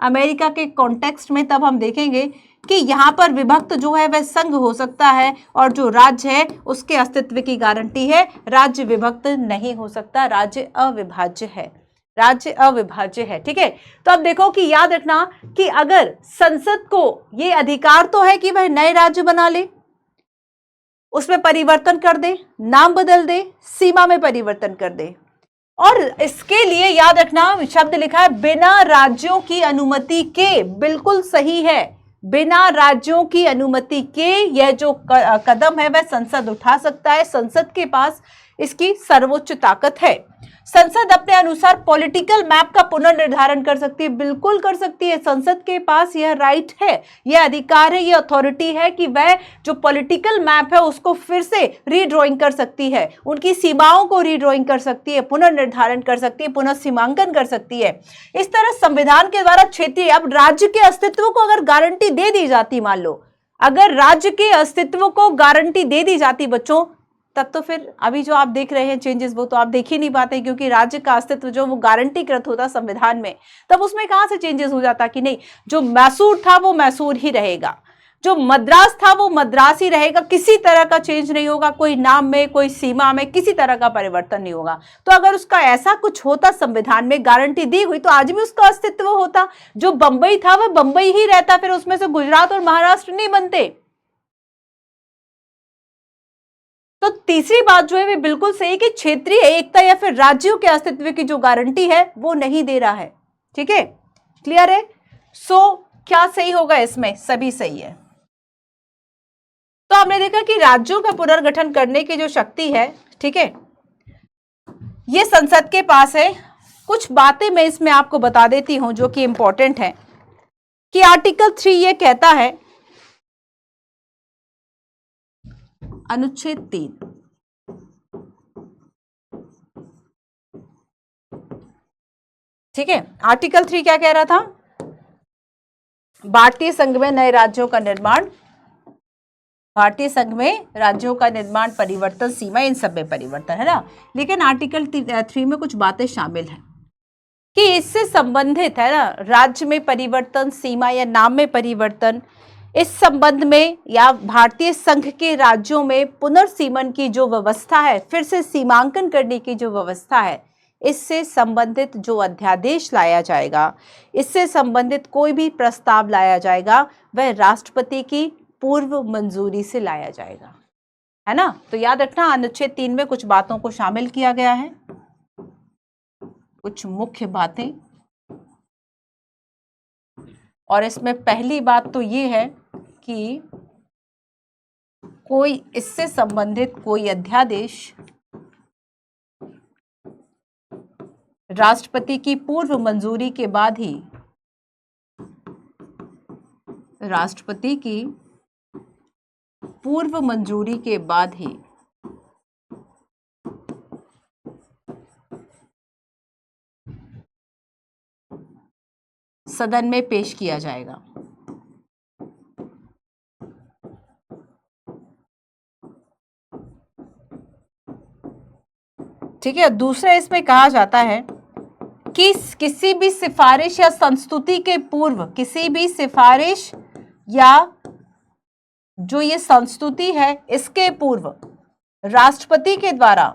अमेरिका के कॉन्टेक्स्ट में, तब हम देखेंगे कि यहाँ पर विभक्त जो है वह संघ हो सकता है और जो राज्य है उसके अस्तित्व की गारंटी है। राज्य विभक्त नहीं हो सकता, राज्य अविभाज्य है, राज्य अविभाज्य है। ठीक है, तो अब देखो कि याद रखना कि अगर संसद को ये अधिकार तो है कि वह नए राज्य बना ले, उसमें परिवर्तन कर दे, नाम बदल दे, सीमा में परिवर्तन कर दे, और इसके लिए याद रखना शब्द लिखा है बिना राज्यों की अनुमति के। बिल्कुल सही है, बिना राज्यों की अनुमति के यह जो कदम है वह संसद उठा सकता है। संसद के पास इसकी सर्वोच्च ताकत है। संसद अपने अनुसार पॉलिटिकल मैप का पुनर्निर्धारण कर सकती है, बिल्कुल कर सकती है। संसद के पास यह राइट है, यह अधिकार है, यह अथॉरिटी है कि वह जो पॉलिटिकल मैप है उसको फिर से रीड्राइंग कर सकती है, उनकी सीमाओं को रीड्राइंग कर सकती है, पुनर्निर्धारण कर सकती है, पुनः सीमांकन कर सकती है। इस तरह संविधान के द्वारा क्षेत्रीय, अब राज्य के अस्तित्व को अगर गारंटी दे दी जाती, मान लो अगर राज्य के अस्तित्व को गारंटी दे दी जाती बच्चों, तब तो फिर अभी जो आप देख रहे हैं चेंजेस वो तो आप देख ही नहीं पाते, क्योंकि राज्य का अस्तित्व जो वो गारंटीकृत होता संविधान में, तब उसमें कहां से चेंजेस हो जाता कि नहीं, जो मैसूर था वो मैसूर ही रहेगा, जो मद्रास था वो मद्रास ही रहेगा, किसी तरह का चेंज नहीं होगा, कोई नाम में, कोई सीमा में किसी तरह का परिवर्तन नहीं होगा। तो अगर उसका ऐसा कुछ होता, संविधान में गारंटी दी हुई, तो आज भी उसका अस्तित्व होता। जो बंबई था वह बंबई ही रहता, फिर उसमें से गुजरात और महाराष्ट्र नहीं बनते। तो तीसरी बात जो है वे बिल्कुल सही कि क्षेत्रीय एकता या फिर राज्यों के अस्तित्व की जो गारंटी है वो नहीं दे रहा है। ठीक है, क्लियर है? सो क्या सही होगा इसमें? सभी सही है। तो आपने देखा कि राज्यों का पुनर्गठन करने की जो शक्ति है, ठीक है, ये संसद के पास है। कुछ बातें मैं इसमें आपको बता देती हूं जो कि इंपॉर्टेंट है कि आर्टिकल 3 ये कहता है, अनुच्छेद 3, ठीक है, आर्टिकल 3 क्या कह रहा था? भारतीय संघ में नए राज्यों का निर्माण, भारतीय संघ में राज्यों का निर्माण, परिवर्तन, सीमा, इन सब में परिवर्तन, है ना। लेकिन आर्टिकल 3 में कुछ बातें शामिल हैं कि इससे संबंधित, है ना, राज्य में परिवर्तन, सीमा या नाम में परिवर्तन, इस संबंध में या भारतीय संघ के राज्यों में पुनर्सीमन की जो व्यवस्था है, फिर से सीमांकन करने की जो व्यवस्था है, इससे संबंधित जो अध्यादेश लाया जाएगा, इससे संबंधित कोई भी प्रस्ताव लाया जाएगा, वह राष्ट्रपति की पूर्व मंजूरी से लाया जाएगा, है ना। तो याद रखना अनुच्छेद 3 में कुछ बातों को शामिल किया गया है, कुछ मुख्य बातें, और इसमें पहली बात तो ये है कि कोई इससे संबंधित कोई अध्यादेश राष्ट्रपति की पूर्व मंजूरी के बाद ही, राष्ट्रपति की पूर्व मंजूरी के बाद ही सदन में पेश किया जाएगा। ठीक है। दूसरा इसमें कहा जाता है कि किसी भी सिफारिश या संस्तुति के पूर्व, किसी भी सिफारिश या जो ये संस्तुति है इसके पूर्व राष्ट्रपति के द्वारा,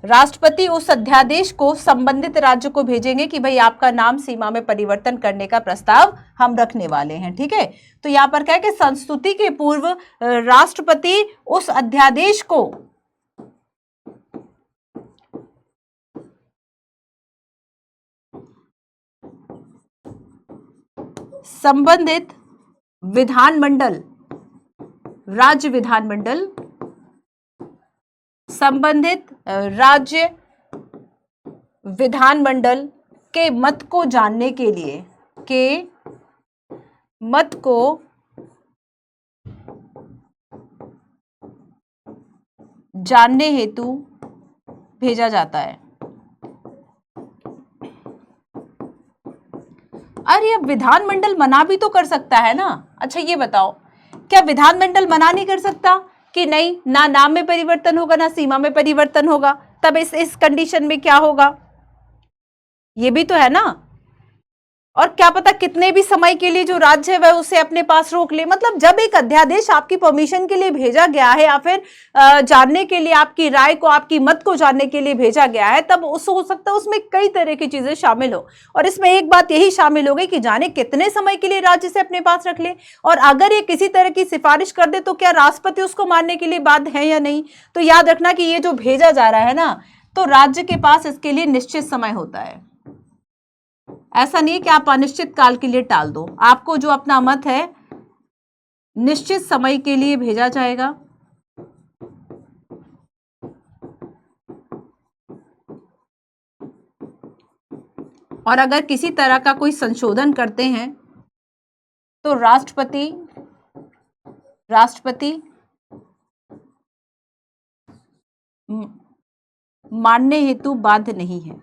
राष्ट्रपति उस अध्यादेश को संबंधित राज्य को भेजेंगे कि भाई आपका नाम सीमा में परिवर्तन करने का प्रस्ताव हम रखने वाले हैं। ठीक है, तो यहां पर क्या है कि संस्तुति के पूर्व राष्ट्रपति उस अध्यादेश को संबंधित विधानमंडल, राज्य विधानमंडल, संबंधित राज्य विधानमंडल के मत को जानने के लिए, के मत को जानने हेतु भेजा जाता है। अरे अब विधानमंडल मना भी तो कर सकता है ना। अच्छा ये बताओ, क्या विधानमंडल मना नहीं कर सकता कि नहीं, ना नाम में परिवर्तन होगा ना सीमा में परिवर्तन होगा? तब इस कंडीशन में क्या होगा, ये भी तो है ना। और क्या पता कितने भी समय के लिए जो राज्य है वह उसे अपने पास रोक ले। मतलब जब एक अध्यादेश आपकी परमिशन के लिए भेजा गया है या फिर जानने के लिए, आपकी राय को, आपकी मत को जानने के लिए भेजा गया है, तब उस हो सकता है उसमें कई तरह की चीजें शामिल हो। और इसमें एक बात यही शामिल हो गई कि जाने कितने समय के लिए राज्य से अपने पास रख ले, और अगर ये किसी तरह की सिफारिश कर दे तो क्या राष्ट्रपति उसको मानने के लिए बाध्य है या नहीं। तो याद रखना कि ये जो भेजा जा रहा है ना, तो राज्य के पास इसके लिए निश्चित समय होता है। ऐसा नहीं है कि आप अनिश्चित काल के लिए टाल दो। आपको जो अपना मत है निश्चित समय के लिए भेजा जाएगा। और अगर किसी तरह का कोई संशोधन करते हैं तो राष्ट्रपति मानने हेतु बाध्य नहीं है।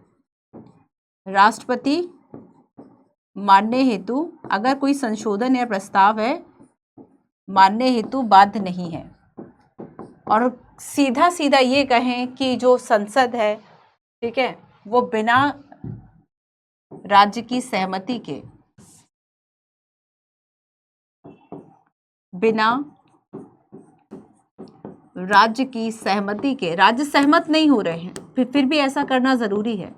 राष्ट्रपति मानने हेतु, अगर कोई संशोधन या प्रस्ताव है, मानने हेतु बाध्य नहीं है। और सीधा सीधा ये कहें कि जो संसद है, ठीक है, वो बिना राज्य की सहमति के, बिना राज्य की सहमति के, राज्य सहमत नहीं हो रहे हैं, फिर भी ऐसा करना जरूरी है,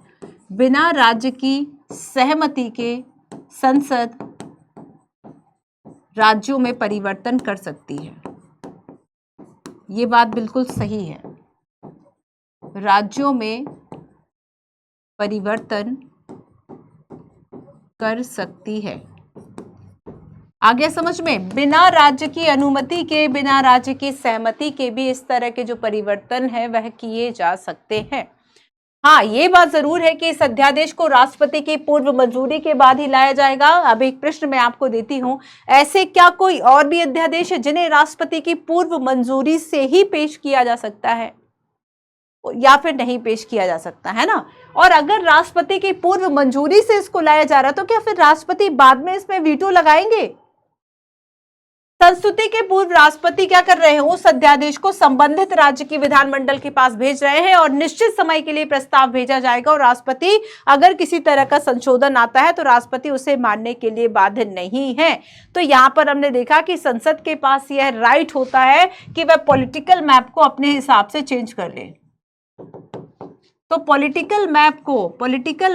बिना राज्य की सहमति के संसद राज्यों में परिवर्तन कर सकती है। ये बात बिल्कुल सही है, राज्यों में परिवर्तन कर सकती है। आगे समझ में, बिना राज्य की अनुमति के, बिना राज्य की सहमति के भी इस तरह के जो परिवर्तन है वह किए जा सकते हैं। हाँ, ये बात जरूर है कि इस अध्यादेश को राष्ट्रपति की पूर्व मंजूरी के बाद ही लाया जाएगा। अब एक प्रश्न मैं आपको देती हूं, ऐसे क्या कोई और भी अध्यादेश है जिन्हें राष्ट्रपति की पूर्व मंजूरी से ही पेश किया जा सकता है या फिर नहीं पेश किया जा सकता है ना? और अगर राष्ट्रपति की पूर्व मंजूरी से इसको लाया जा रहा है तो क्या फिर राष्ट्रपति बाद में इसमें वीटो लगाएंगे? संस्तुति के पूर्व राष्ट्रपति क्या कर रहे हैं, उस अध्यादेश को संबंधित राज्य की विधानमंडल के पास भेज रहे हैं और निश्चित समय के लिए प्रस्ताव भेजा जाएगा। और राष्ट्रपति अगर किसी तरह का संशोधन आता है तो राष्ट्रपति उसे मानने के लिए बाध्य नहीं है। तो यहां पर हमने देखा कि संसद के पास यह राइट होता है कि वह पॉलिटिकल मैप को अपने हिसाब से चेंज कर ले। तो पॉलिटिकल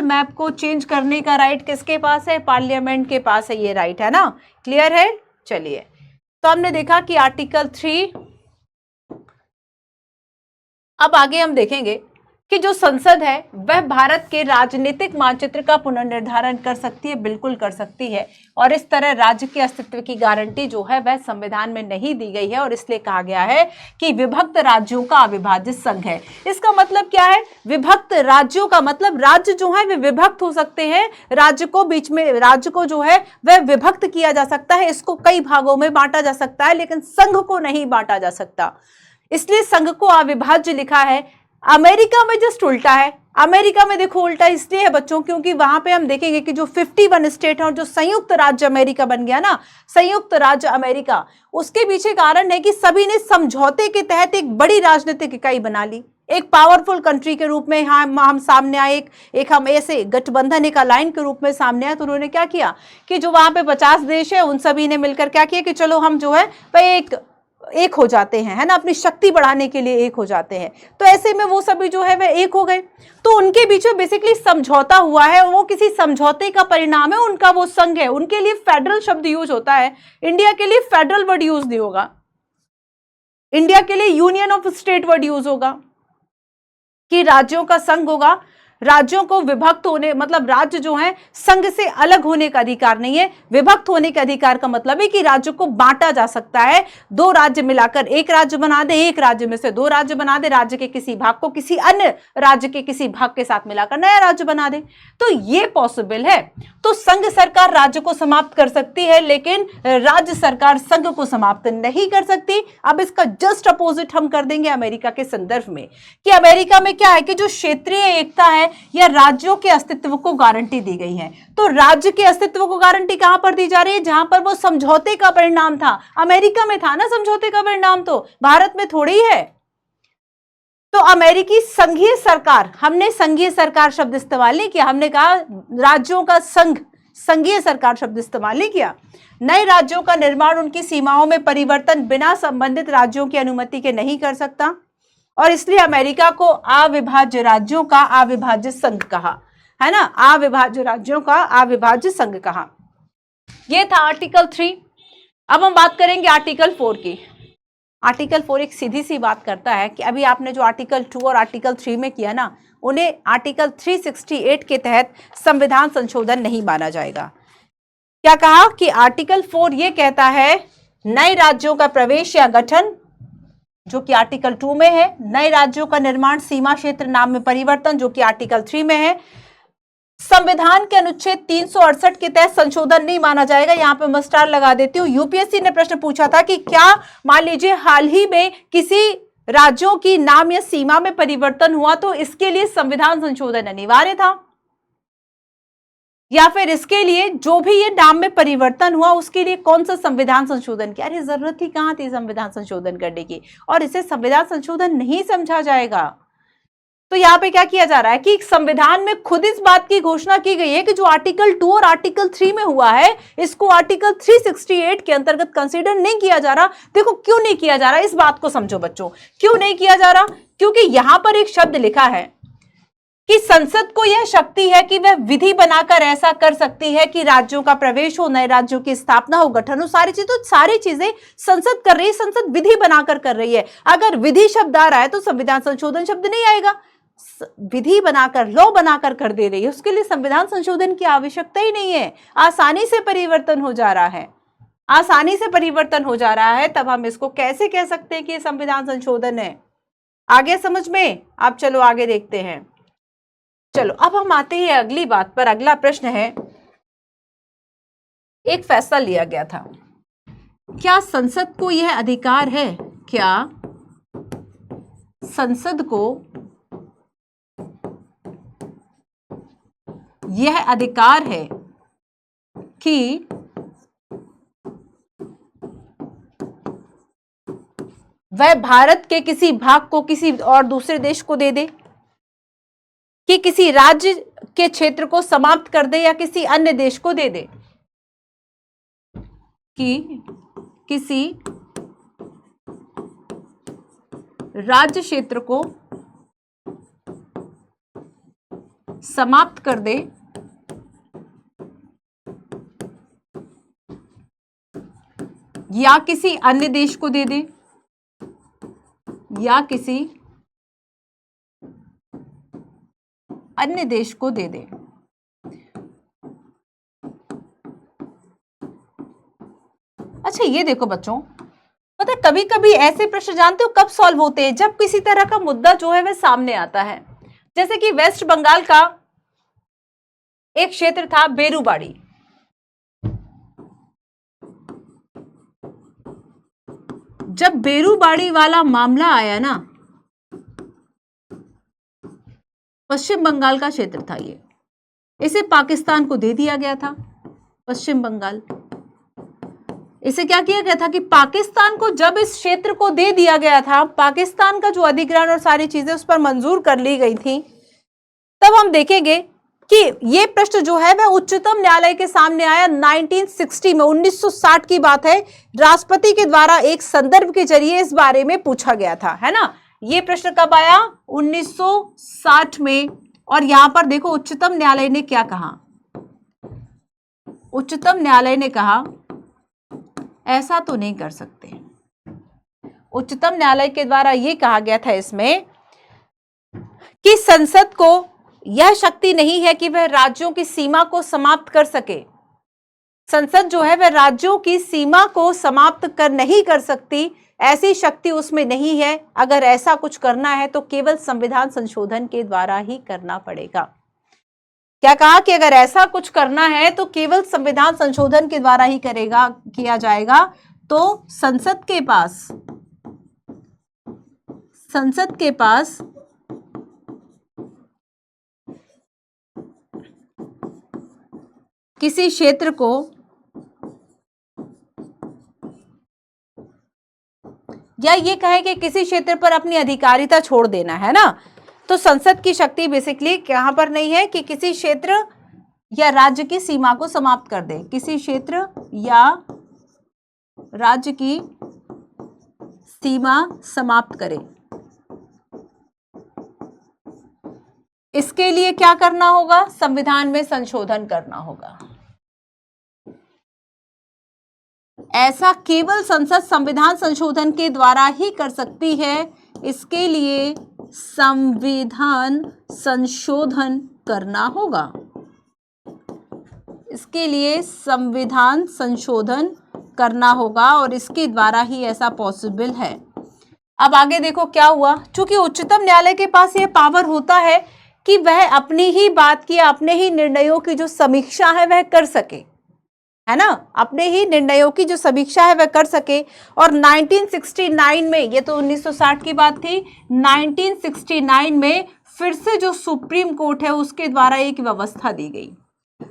मैप को चेंज करने का राइट किसके पास है? पार्लियामेंट के पास है, ये राइट है ना। क्लियर है? चलिए, तो हमने देखा कि आर्टिकल 3। अब आगे हम देखेंगे कि जो संसद है वह भारत के राजनीतिक मानचित्र का पुनर्निर्धारण कर सकती है, बिल्कुल कर सकती है। और इस तरह राज्य के अस्तित्व की गारंटी जो है वह संविधान में नहीं दी गई है और इसलिए कहा गया है कि विभक्त राज्यों का अविभाजित संघ है। इसका मतलब क्या है? विभक्त राज्यों का मतलब राज्य जो है वे विभक्त हो सकते हैं, राज्य को जो है वह विभक्त किया जा सकता है, इसको कई भागों में बांटा जा सकता है, लेकिन संघ को नहीं बांटा जा सकता। इसलिए संघ को अविभाज्य लिखा है। अमेरिका में जस्ट उल्टा है, अमेरिका में देखो उल्टा इसलिए है बच्चों, क्योंकि वहां पे हम देखेंगे कि जो 51 स्टेट है और जो संयुक्त राज्य अमेरिका बन गया ना, संयुक्त राज्य अमेरिका, उसके पीछे कारण है कि सभी ने समझौते के तहत एक बड़ी राजनीतिक इकाई बना ली, एक पावरफुल कंट्री के रूप में हम सामने आए, एक हम ऐसे गठबंधन, एक अलाइन के रूप में सामने आए। तो उन्होंने क्या किया कि जो वहां पे 50 देश है उन सभी ने मिलकर क्या किया कि चलो हम जो है वह एक हो जाते हैं, है ना, अपनी शक्ति बढ़ाने के लिए एक हो जाते हैं। तो ऐसे में वो सभी जो है वह एक हो गए। तो उनके बीच में बेसिकली समझौता हुआ है, वो किसी समझौते का परिणाम है, उनका वो संघ है। उनके लिए फेडरल शब्द यूज होता है, इंडिया के लिए फेडरल वर्ड यूज नहीं होगा, इंडिया के लिए union of state word use होगा कि राज्यों का संघ होगा। राज्यों को विभक्त होने, मतलब राज्य जो है संघ से अलग होने का अधिकार नहीं है। विभक्त होने के अधिकार का मतलब है कि राज्य को बांटा जा सकता है, दो राज्य मिलाकर एक राज्य बना दे, एक राज्य में से दो राज्य बना दे, राज्य के किसी भाग को किसी अन्य राज्य के किसी भाग के साथ मिलाकर नया राज्य बना दे, तो ये पॉसिबल है। तो संघ सरकार राज्य को समाप्त कर सकती है, लेकिन राज्य सरकार संघ को समाप्त नहीं कर सकती। अब इसका जस्ट अपोजिट हम कर देंगे अमेरिका के संदर्भ में, कि अमेरिका में क्या है कि जो क्षेत्रीय एकता है या राज्यों के अस्तित्व को गारंटी दी गई है। तो राज्य के अस्तित्व को गारंटी कहां पर दी जा रही है? जहां पर वो समझौते का परिणाम था, अमेरिका में था ना समझौते का परिणाम, तो भारत में थोड़ी है। तो अमेरिकी संघीय सरकार, हमने संघीय सरकार शब्द इस्तेमाल नहीं किया, हमने कहा राज्यों का संघ, संघीय सरकार शब्द इस्तेमाल नहीं किया। नए राज्यों का निर्माण, उनकी सीमाओं में परिवर्तन बिना संबंधित राज्यों की अनुमति के नहीं कर सकता, और इसलिए अमेरिका को अविभाज्य राज्यों का अविभाज्य संघ कहा, है ना, अविभाज्य राज्यों का अविभाज्य संघ कहा। यह था आर्टिकल 3। अब हम बात करेंगे आर्टिकल 4 की। आर्टिकल 4 एक सीधी सी बात करता है कि अभी आपने जो आर्टिकल 2 और आर्टिकल 3 में किया ना, उन्हें आर्टिकल 368 के तहत संविधान संशोधन नहीं माना जाएगा। क्या कहा कि आर्टिकल 4 ये कहता है नए राज्यों का प्रवेश या गठन, जो कि आर्टिकल 2 में है, नए राज्यों का निर्माण, सीमा क्षेत्र नाम में परिवर्तन, जो कि आर्टिकल 3 में है, संविधान के अनुच्छेद 368 के तहत संशोधन नहीं माना जाएगा। यहां पे मैं स्टार लगा देती हूं। यूपीएससी ने प्रश्न पूछा था कि क्या मान लीजिए हाल ही में किसी राज्यों की नाम या सीमा में परिवर्तन हुआ तो इसके लिए संविधान संशोधन अनिवार्य था, या फिर इसके लिए जो भी ये नाम में परिवर्तन हुआ उसके लिए कौन सा संविधान संशोधन किया? अरे जरूरत ही कहां थी संविधान संशोधन करने की, और इसे संविधान संशोधन नहीं समझा जाएगा। तो यहां पे क्या किया जा रहा है कि संविधान में खुद इस बात की घोषणा की गई है कि जो आर्टिकल 2 और आर्टिकल 3 में हुआ है, इसको आर्टिकल 368 के अंतर्गत कंसीडर नहीं किया जा रहा। देखो क्यों नहीं किया जा रहा, इस बात को समझो बच्चों, क्यों नहीं किया जा रहा? क्योंकि यहां पर एक शब्द लिखा है कि संसद को यह शक्ति है कि वह विधि बनाकर ऐसा कर सकती है कि राज्यों का प्रवेश हो, नए राज्यों की स्थापना हो, गठन हो, सारी चीजें संसद कर रही है, संसद विधि बनाकर कर रही है। अगर विधि शब्द आ रहा है तो संविधान संशोधन शब्द नहीं आएगा। विधि बनाकर, लॉ बनाकर कर दे रही है, उसके लिए संविधान संशोधन की आवश्यकता ही नहीं है। आसानी से परिवर्तन हो जा रहा है, आसानी से परिवर्तन हो जा रहा है, तब हम इसको कैसे कह सकते हैं कि संविधान संशोधन है? आगे समझ में? अब चलो आगे देखते हैं। चलो अब हम आते हैं अगली बात पर। अगला प्रश्न है, एक फैसला लिया गया था, क्या संसद को यह अधिकार है, क्या संसद को यह अधिकार है कि वह भारत के किसी भाग को किसी और दूसरे देश को दे दे, कि किसी राज्य के क्षेत्र को समाप्त कर दे या किसी अन्य देश को दे दे, कि किसी राज्य क्षेत्र को समाप्त कर दे या किसी अन्य देश को दे दे, या किसी अन्य देश को दे दे। अच्छा ये देखो बच्चों, पता है कभी कभी ऐसे प्रश्न जानते हो कब सॉल्व होते हैं? जब किसी तरह का मुद्दा जो है वह सामने आता है। जैसे कि वेस्ट बंगाल का एक क्षेत्र था बेरुबाड़ी, जब बेरुबाड़ी वाला मामला आया ना, पश्चिम बंगाल का क्षेत्र था ये, इसे पाकिस्तान को दे दिया गया था। पश्चिम बंगाल, इसे क्या किया गया था कि पाकिस्तान को जब इस क्षेत्र को दे दिया गया था, पाकिस्तान का जो अधिग्रहण और सारी चीजें उस पर मंजूर कर ली गई थी, तब हम देखेंगे कि ये प्रश्न जो है वह उच्चतम न्यायालय के सामने आया 1960 में। 1960 की बात है, राष्ट्रपति के द्वारा एक संदर्भ के जरिए इस बारे में पूछा गया था, है ना। ये प्रश्न कब आया? 1960 में। और यहां पर देखो उच्चतम न्यायालय ने क्या कहा। उच्चतम न्यायालय ने कहा ऐसा तो नहीं कर सकते। उच्चतम न्यायालय के द्वारा यह कहा गया था इसमें कि संसद को यह शक्ति नहीं है कि वह राज्यों की सीमा को समाप्त कर सके। संसद जो है वह राज्यों की सीमा को समाप्त नहीं कर सकती, ऐसी शक्ति उसमें नहीं है। अगर ऐसा कुछ करना है तो केवल संविधान संशोधन के द्वारा ही करना पड़ेगा। क्या कहा कि अगर ऐसा कुछ करना है तो केवल संविधान संशोधन के द्वारा ही किया जाएगा। तो संसद के पास किसी क्षेत्र को या ये कहे कि किसी क्षेत्र पर अपनी अधिकारिता छोड़ देना, है ना। तो संसद की शक्ति बेसिकली यहां पर नहीं है कि किसी क्षेत्र या राज्य की सीमा को समाप्त कर दे, किसी क्षेत्र या राज्य की सीमा समाप्त करे। इसके लिए क्या करना होगा? संविधान में संशोधन करना होगा। ऐसा केवल संसद संविधान संशोधन के द्वारा ही कर सकती है। इसके लिए संविधान संशोधन करना होगा। इसके लिए संविधान संशोधन करना होगा और इसके द्वारा ही ऐसा पॉसिबल है। अब आगे देखो क्या हुआ। चूंकि उच्चतम न्यायालय के पास यह पावर होता है कि वह अपनी ही बात की, अपने ही निर्णयों की जो समीक्षा है वह कर सके, है ना। अपने ही निर्णयों की जो समीक्षा है वह कर सके। और 1969 में, ये तो 1960 की बात थी, 1969 में फिर से जो सुप्रीम कोर्ट है उसके द्वारा एक व्यवस्था दी गई।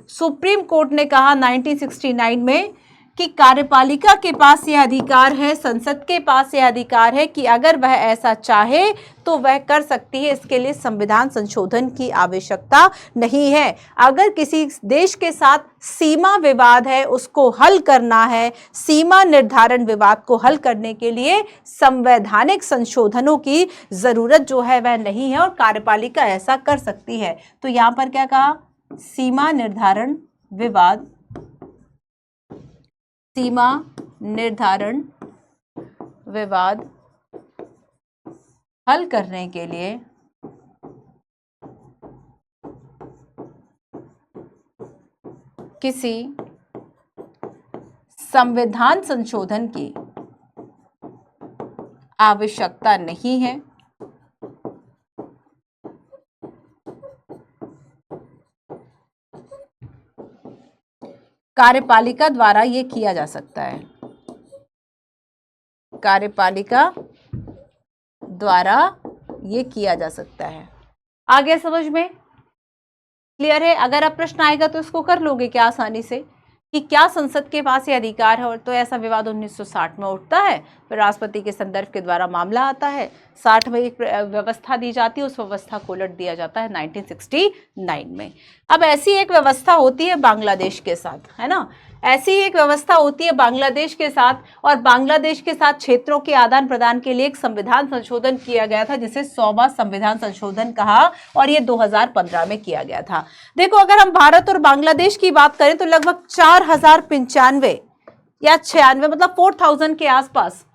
सुप्रीम कोर्ट ने कहा 1969 में कि कार्यपालिका के पास यह अधिकार है, संसद के पास यह अधिकार है कि अगर वह ऐसा चाहे तो वह कर सकती है। इसके लिए संविधान संशोधन की आवश्यकता नहीं है। अगर किसी देश के साथ सीमा विवाद है, उसको हल करना है, सीमा निर्धारण विवाद को हल करने के लिए संवैधानिक संशोधनों की जरूरत जो है वह नहीं है और कार्यपालिका ऐसा कर सकती है। तो यहां पर क्या कहा? सीमा निर्धारण विवाद, सीमा निर्धारण विवाद हल करने के लिए किसी संविधान संशोधन की आवश्यकता नहीं है। कार्यपालिका द्वारा यह किया जा सकता है। कार्यपालिका द्वारा यह किया जा सकता है। आगे समझ में क्लियर है? अगर अब प्रश्न आएगा तो इसको कर लोगे क्या आसानी से कि क्या संसद के पास ये अधिकार है? और तो ऐसा विवाद 1960 में उठता है, फिर राष्ट्रपति के संदर्भ के द्वारा मामला आता है। 60 में एक व्यवस्था दी जाती है, उस व्यवस्था को उलट दिया जाता है 1969 में। अब ऐसी एक व्यवस्था होती है बांग्लादेश के साथ, है ना। ऐसी एक व्यवस्था होती है बांग्लादेश के साथ, और बांग्लादेश के साथ क्षेत्रों के आदान प्रदान के लिए एक संविधान संशोधन किया गया था जिसे 100वां संविधान संशोधन कहा, और ये 2015 में किया गया था। देखो अगर हम भारत और बांग्लादेश की बात करें तो लगभग 4095 या 96 मतलब 4000 के आसपास,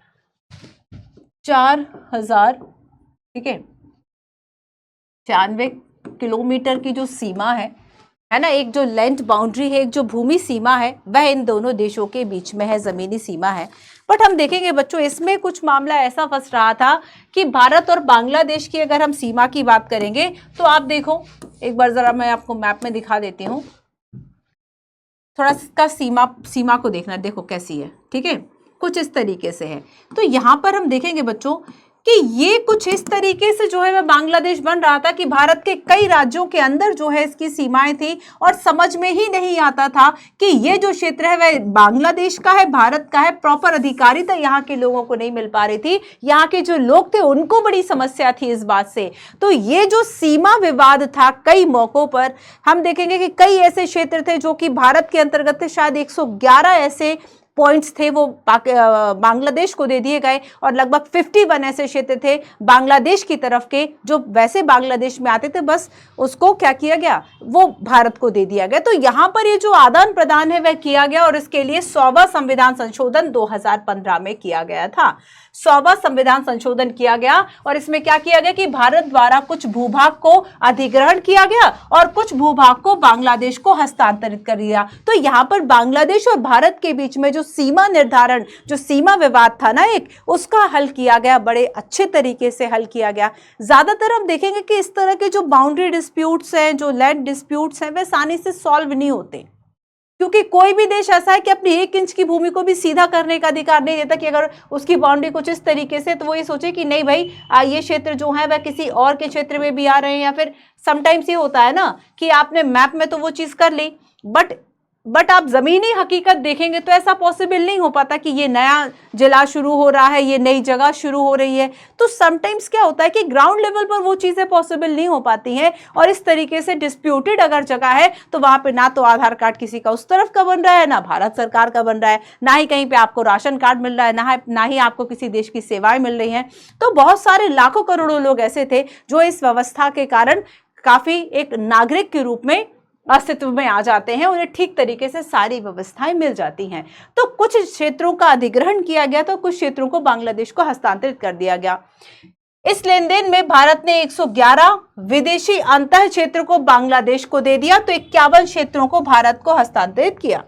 4000, ठीक है, 96 किलोमीटर की जो सीमा है ना, एक जो लैंड बाउंड्री है, एक जो भूमि सीमा है, वह इन दोनों देशों के बीच में है, जमीनी सीमा है। बट हम देखेंगे बच्चों इसमें कुछ मामला ऐसा फंस रहा था कि भारत और बांग्लादेश की अगर हम सीमा की बात करेंगे तो आप देखो, एक बार जरा मैं आपको मैप में दिखा देती हूँ, थोड़ा इसका सीमा को देखना, देखो कैसी है, ठीक है, कुछ इस तरीके से है। तो यहाँ पर हम देखेंगे बच्चों कि ये कुछ इस तरीके से जो है वह बांग्लादेश बन रहा था कि भारत के कई राज्यों के अंदर जो है इसकी सीमाएं थी और समझ में ही नहीं आता था कि ये जो क्षेत्र है वह बांग्लादेश का है, भारत का है। प्रॉपर अधिकारिता यहाँ के लोगों को नहीं मिल पा रही थी। यहाँ के जो लोग थे उनको बड़ी समस्या थी इस बात से। तो ये जो सीमा विवाद था, कई मौकों पर हम देखेंगे कि कई ऐसे क्षेत्र थे जो कि भारत के अंतर्गत थे। शायद 111 ऐसे पॉइंट्स थे वो बांग्लादेश को दे दिए गए और लगभग 51 ऐसे क्षेत्र थे बांग्लादेश की तरफ के जो वैसे बांग्लादेश में आते थे, बस उसको क्या किया गया, वो भारत को दे दिया गया। तो यहां पर ये जो आदान प्रदान है वह किया गया और इसके लिए 100वां संविधान संशोधन 2015 में किया गया था। 100वां संविधान संशोधन किया गया और इसमें क्या किया गया कि भारत द्वारा कुछ भूभाग को अधिग्रहण किया गया और कुछ भूभाग को बांग्लादेश को हस्तांतरित कर दिया। तो यहां पर बांग्लादेश और भारत के बीच में जो सीमा निर्धारण, जो सीमा विवाद था ना एक, उसका हल किया गया, बड़े अच्छे तरीके से हल किया गया। ज्यादातर हम देखेंगे कि इस तरह के जो बाउंड्री डिस्प्यूट्स हैं, जो लैंड डिस्प्यूट्स हैं, वे आसानी से सॉल्व नहीं होते, क्योंकि कोई भी देश ऐसा है कि अपनी 1 इंच की भूमि को भी सीधा करने का अधिकार नहीं देता कि अगर उसकी बाउंड्री कुछ इस तरीके से, तो वो ये सोचे कि नहीं भाई ये क्षेत्र जो है वह किसी और के क्षेत्र में भी आ रहे हैं। या फिर समटाइम्स ये होता है ना कि आपने मैप में तो वो चीज कर ली, बट आप जमीनी हकीकत देखेंगे तो ऐसा पॉसिबल नहीं हो पाता कि ये नया जिला शुरू हो रहा है, ये नई जगह शुरू हो रही है। तो समटाइम्स क्या होता है कि ग्राउंड लेवल पर वो चीजें पॉसिबल नहीं हो पाती हैं और इस तरीके से डिस्प्यूटेड अगर जगह है तो वहां पे ना तो आधार कार्ड किसी का उस तरफ का बन रहा है, ना भारत सरकार का बन रहा है, ना ही कहीं पे आपको राशन कार्ड मिल रहा है, ना ही आपको किसी देश की सेवाएं मिल रही हैं। तो बहुत सारे लाखों करोड़ों लोग ऐसे थे जो इस व्यवस्था के कारण काफी एक नागरिक के रूप में अस्तित्व में आ जाते हैं, उन्हें ठीक तरीके से सारी व्यवस्थाएं मिल जाती हैं। तो कुछ क्षेत्रों का अधिग्रहण किया गया, तो कुछ क्षेत्रों को बांग्लादेश को हस्तांतरित कर दिया गया। इस लेन देन में भारत ने 111 विदेशी अंतः क्षेत्र को बांग्लादेश को दे दिया, तो 51 क्षेत्रों को भारत को हस्तांतरित किया।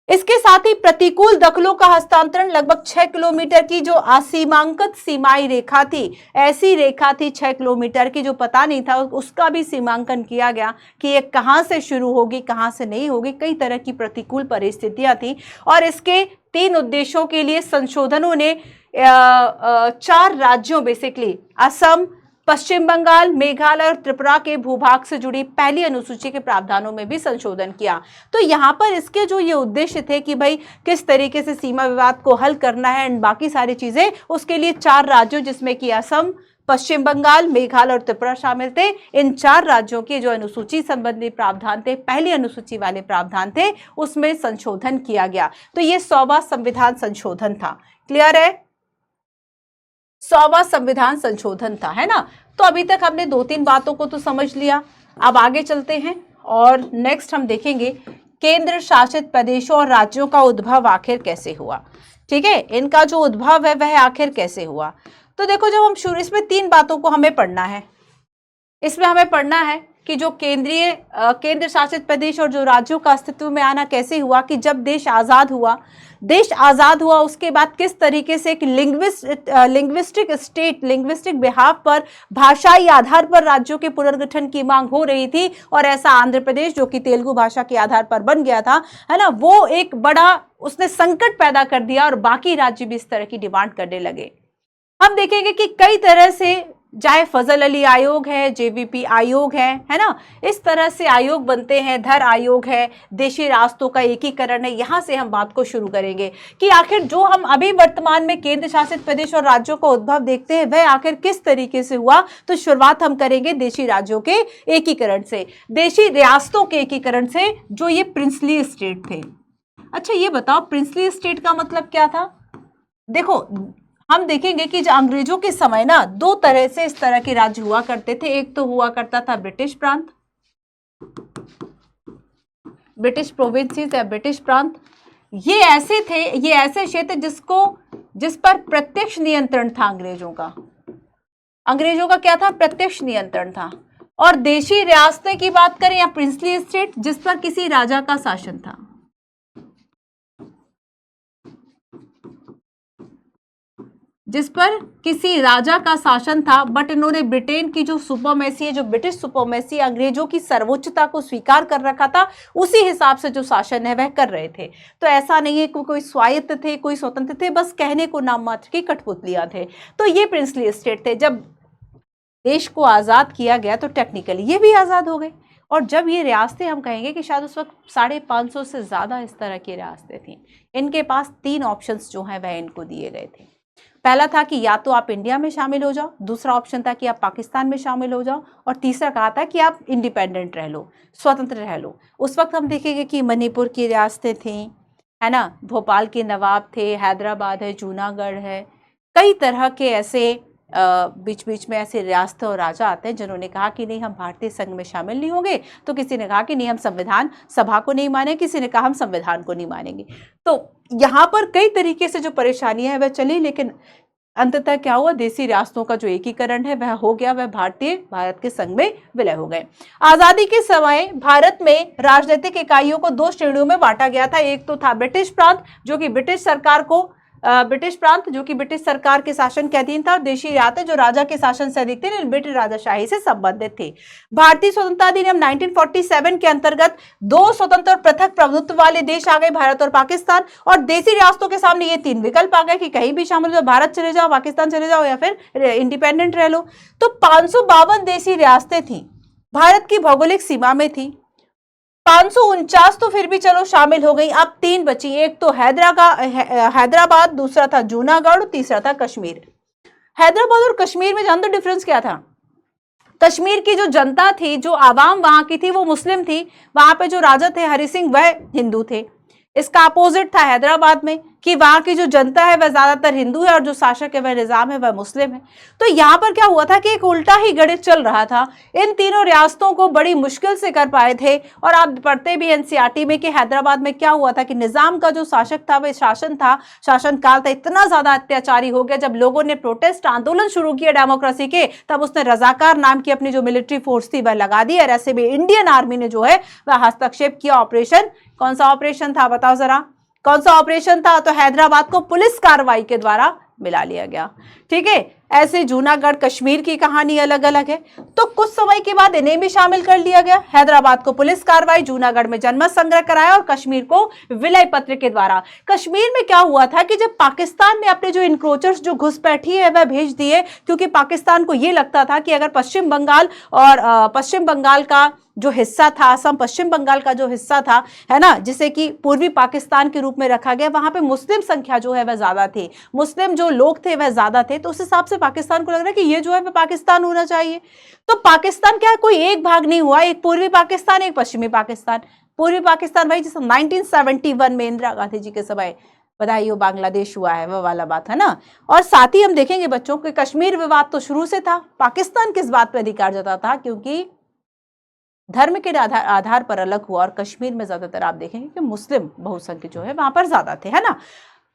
इसके साथ ही प्रतिकूल दखलों का हस्तांतरण, लगभग 6 किलोमीटर की जो असीमांकित सीमाई रेखा थी, ऐसी रेखा थी 6 किलोमीटर की जो पता नहीं था, उसका भी सीमांकन किया गया कि ये कहां से शुरू होगी, कहां से नहीं होगी। कई तरह की प्रतिकूल परिस्थितियां थी और इसके 3 उद्देश्यों के लिए संशोधनों ने 4 राज्यों, बेसिकली असम, पश्चिम बंगाल, मेघालय और त्रिपुरा के भूभाग से जुड़ी पहली अनुसूची के प्रावधानों में भी संशोधन किया। तो यहाँ पर इसके जो ये उद्देश्य थे कि भाई किस तरीके से सीमा विवाद को हल करना है एंड बाकी सारी चीजें, उसके लिए 4 राज्यों जिसमें कि असम, पश्चिम बंगाल, मेघालय और त्रिपुरा शामिल थे, इन 4 राज्यों के जो अनुसूची संबंधी प्रावधान थे, पहली अनुसूची वाले प्रावधान थे, उसमें संशोधन किया गया। तो ये 100वां संविधान संशोधन था। क्लियर है? 100वां संविधान संशोधन था, है ना। तो अभी तक हमने 2-3 बातों को तो समझ लिया। अब आगे चलते हैं और नेक्स्ट हम देखेंगे केंद्र शासित प्रदेशों और राज्यों का उद्भव आखिर कैसे हुआ। ठीक है, इनका जो उद्भव है वह आखिर कैसे हुआ। तो देखो, जब हम शुरू, इसमें 3 बातों को हमें पढ़ना है। इसमें हमें पढ़ना है कि जो केंद्र शासित प्रदेश और जो राज्यों का अस्तित्व में आना कैसे हुआ, कि जब देश आजाद हुआ उसके बाद किस तरीके से एक लिंग्विस्टिक बिहाफ पर, भाषाई आधार पर राज्यों के पुनर्गठन की मांग हो रही थी। और ऐसा आंध्र प्रदेश जो कि तेलुगु भाषा के आधार पर बन गया था, है ना, वो एक बड़ा उसने संकट पैदा कर दिया और बाकी राज्य भी इस तरह की डिमांड करने लगे। हम देखेंगे कि कई तरह से, चाहे फजल अली आयोग है, जेवीपी आयोग है ना, इस तरह से आयोग बनते हैं, धर आयोग है, देशी रास्तों का एकीकरण है। यहां से हम बात को शुरू करेंगे कि आखिर जो हम अभी वर्तमान में केंद्र शासित प्रदेश और राज्यों का उद्भव देखते हैं वह आखिर किस तरीके से हुआ। तो शुरुआत हम करेंगे देशी राज्यों के एकीकरण से, देशी रियासतों के एकीकरण से, जो ये प्रिंसली स्टेट थे। अच्छा ये बताओ, प्रिंसली स्टेट का मतलब क्या था। देखो, हम देखेंगे कि जो अंग्रेजों के समय ना 2 तरह से इस तरह के राज्य हुआ करते थे। एक तो हुआ करता था ब्रिटिश प्रांत, ब्रिटिश प्रोविंसेस या ब्रिटिश प्रांत। ये ऐसे क्षेत्र जिस पर प्रत्यक्ष नियंत्रण था अंग्रेजों का क्या था, प्रत्यक्ष नियंत्रण था। और देशी रियासतें की बात करें या प्रिंसली स्टेट, जिस पर किसी राजा का शासन था। जिस पर किसी राजा का शासन था, बट इन्होंने ब्रिटेन की जो सुपरमेसी है, जो ब्रिटिश सुपरमेसी, अंग्रेजों की सर्वोच्चता को स्वीकार कर रखा था, उसी हिसाब से जो शासन है वह कर रहे थे। तो ऐसा नहीं है कि कोई स्वायत्त थे, कोई स्वतंत्र थे, बस कहने को नाम मात्र की कठपुतलियां थे। तो ये प्रिंसली स्टेट थे। जब देश को आजाद किया गया तो टेक्निकली ये भी आजाद हो गए। और जब ये रियासतें, हम कहेंगे कि शायद उस वक्त 550 से ज्यादा इस तरह की रियासतें थी, इनके पास 3 ऑप्शंस जो हैं वह इनको दिए गए थे। पहला था कि या तो आप इंडिया में शामिल हो जाओ, दूसरा ऑप्शन था कि आप पाकिस्तान में शामिल हो जाओ, और तीसरा कहा था कि आप इंडिपेंडेंट रह लो, स्वतंत्र रह लो। उस वक्त हम देखेंगे कि मणिपुर की रियासतें थी, है ना, भोपाल के नवाब थे, हैदराबाद है, जूनागढ़ है, कई तरह के ऐसे बीच बीच में ऐसे रियासतें और राजा आते हैं जिन्होंने कहा कि नहीं, हम भारतीय संघ में शामिल नहीं होंगे। तो किसी ने कहा कि नहीं, हम संविधान सभा को नहीं मानेंगे, किसी ने कहा हम संविधान को नहीं मानेंगे। तो यहाँ पर कई तरीके से जो परेशानियां हैं वह चली, लेकिन अंततः क्या हुआ, देसी रियासतों का जो एकीकरण है वह हो गया, वह भारत के संघ में विलय हो गए। आजादी के समय भारत में राजनीतिक इकाइयों को 2 श्रेणियों में बांटा गया था। एक तो था ब्रिटिश प्रांत, जो कि ब्रिटिश सरकार के शासन के अधीन था, और देशी रियासतें जो राजा के शासन से अधिक थे, ब्रिटिश राजाशाही से संबंधित थे। भारतीय स्वतंत्रता अधिनियम 1947 के अंतर्गत 2 स्वतंत्र और पृथक प्रभुत्व वाले देश आ गए, भारत और पाकिस्तान। और देशी रियासतों के सामने ये 3 विकल्प आ गए कि कहीं भी शामिल हो, भारत चले जाओ, पाकिस्तान चले जाओ, या फिर इंडिपेंडेंट रह लो। तो 552 देशी रियासतें थी, भारत की भौगोलिक सीमा में थी। 549 तो फिर भी चलो शामिल हो गई। अब 3 बची, एक तो हैदराबाद, दूसरा था जूनागढ़, तीसरा था कश्मीर। हैदराबाद और कश्मीर में जान दो डिफरेंस क्या था। कश्मीर की जो जनता थी, जो आवाम वहां की थी, वो मुस्लिम थी। वहां पे जो राजा थे हरि सिंह, वह हिंदू थे। इसका अपोजिट था हैदराबाद में कि वहां की जो जनता है वह ज्यादातर हिंदू है, और जो शासक है, वह निजाम है, वह मुस्लिम है। तो यहाँ पर क्या हुआ था कि एक उल्टा ही गणित चल रहा था। इन तीनों रियासतों को बड़ी मुश्किल से कर पाए थे। और आप पढ़ते भी एनसीईआरटी में कि हैदराबाद में क्या हुआ था कि निजाम का जो शासक था, वह शासनकाल था, इतना ज्यादा अत्याचारी हो गया। जब लोगों ने प्रोटेस्ट आंदोलन शुरू किया डेमोक्रेसी के, तब उसने रजाकार नाम की अपनी जो मिलिट्री फोर्स थी वह लगा दी, और ऐसे में इंडियन आर्मी ने जो है वह हस्तक्षेप किया। ऑपरेशन, कौन सा ऑपरेशन था बताओ जरा, कौन सा ऑपरेशन था? तो हैदराबाद को पुलिस कार्रवाई के द्वारा मिला लिया गया। ठीक है, ऐसे जूनागढ़ कश्मीर की कहानी अलग अलग है। तो कुछ समय के बाद इन्हें भी शामिल कर लिया गया। हैदराबाद को पुलिस कार्रवाई, जूनागढ़ में जनमत संग्रह कराया, और कश्मीर को विलय पत्र के द्वारा। कश्मीर में क्या हुआ था कि जब पाकिस्तान ने अपने जो इनक्रोचर्स, जो घुसपैठी है, वह भेज दिए, क्योंकि पाकिस्तान को यह लगता था कि अगर पश्चिम बंगाल का जो हिस्सा था, असम पश्चिम बंगाल का जो हिस्सा था, है ना, जिसे कि पूर्वी पाकिस्तान के रूप में रखा गया, वहां पे मुस्लिम संख्या जो है वह ज्यादा थी, मुस्लिम जो लोग थे वह ज्यादा थे। तो उस हिसाब से पाकिस्तान को लग रहा है कि ये जो है वह पाकिस्तान होना चाहिए। तो पाकिस्तान क्या है, कोई एक भाग नहीं हुआ, एक पूर्वी पाकिस्तान, एक पश्चिमी पाकिस्तान। पूर्वी पाकिस्तान भाई जैसे 1971 में इंदिरा गांधी जी के समय बधाई हो बांग्लादेश हुआ है, वह वाला बात है ना। और साथ ही हम देखेंगे बच्चों के कश्मीर विवाद तो शुरू से था। पाकिस्तान किस बात पर अधिकार जताता था? क्योंकि धर्म के आधार पर अलग हुआ, और कश्मीर में ज्यादातर आप देखेंगे कि मुस्लिम बहुसंख्य जो है वहां पर ज्यादा थे, है ना।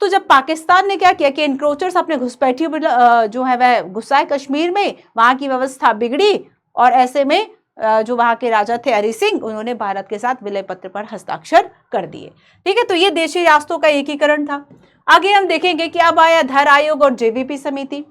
तो जब पाकिस्तान ने क्या किया कि इनक्रोचर्स अपने घुसपैठी जो है वह घुसाए कश्मीर में, वहां की व्यवस्था बिगड़ी, और ऐसे में जो वहां के राजा थे हरि सिंह, उन्होंने भारत के साथ विलय पत्र पर हस्ताक्षर कर दिए। ठीक है, तो ये देशी रियासतों का एकीकरण था। आगे हम देखेंगे कि अब आया धर आयोग और जेवीपी समिति।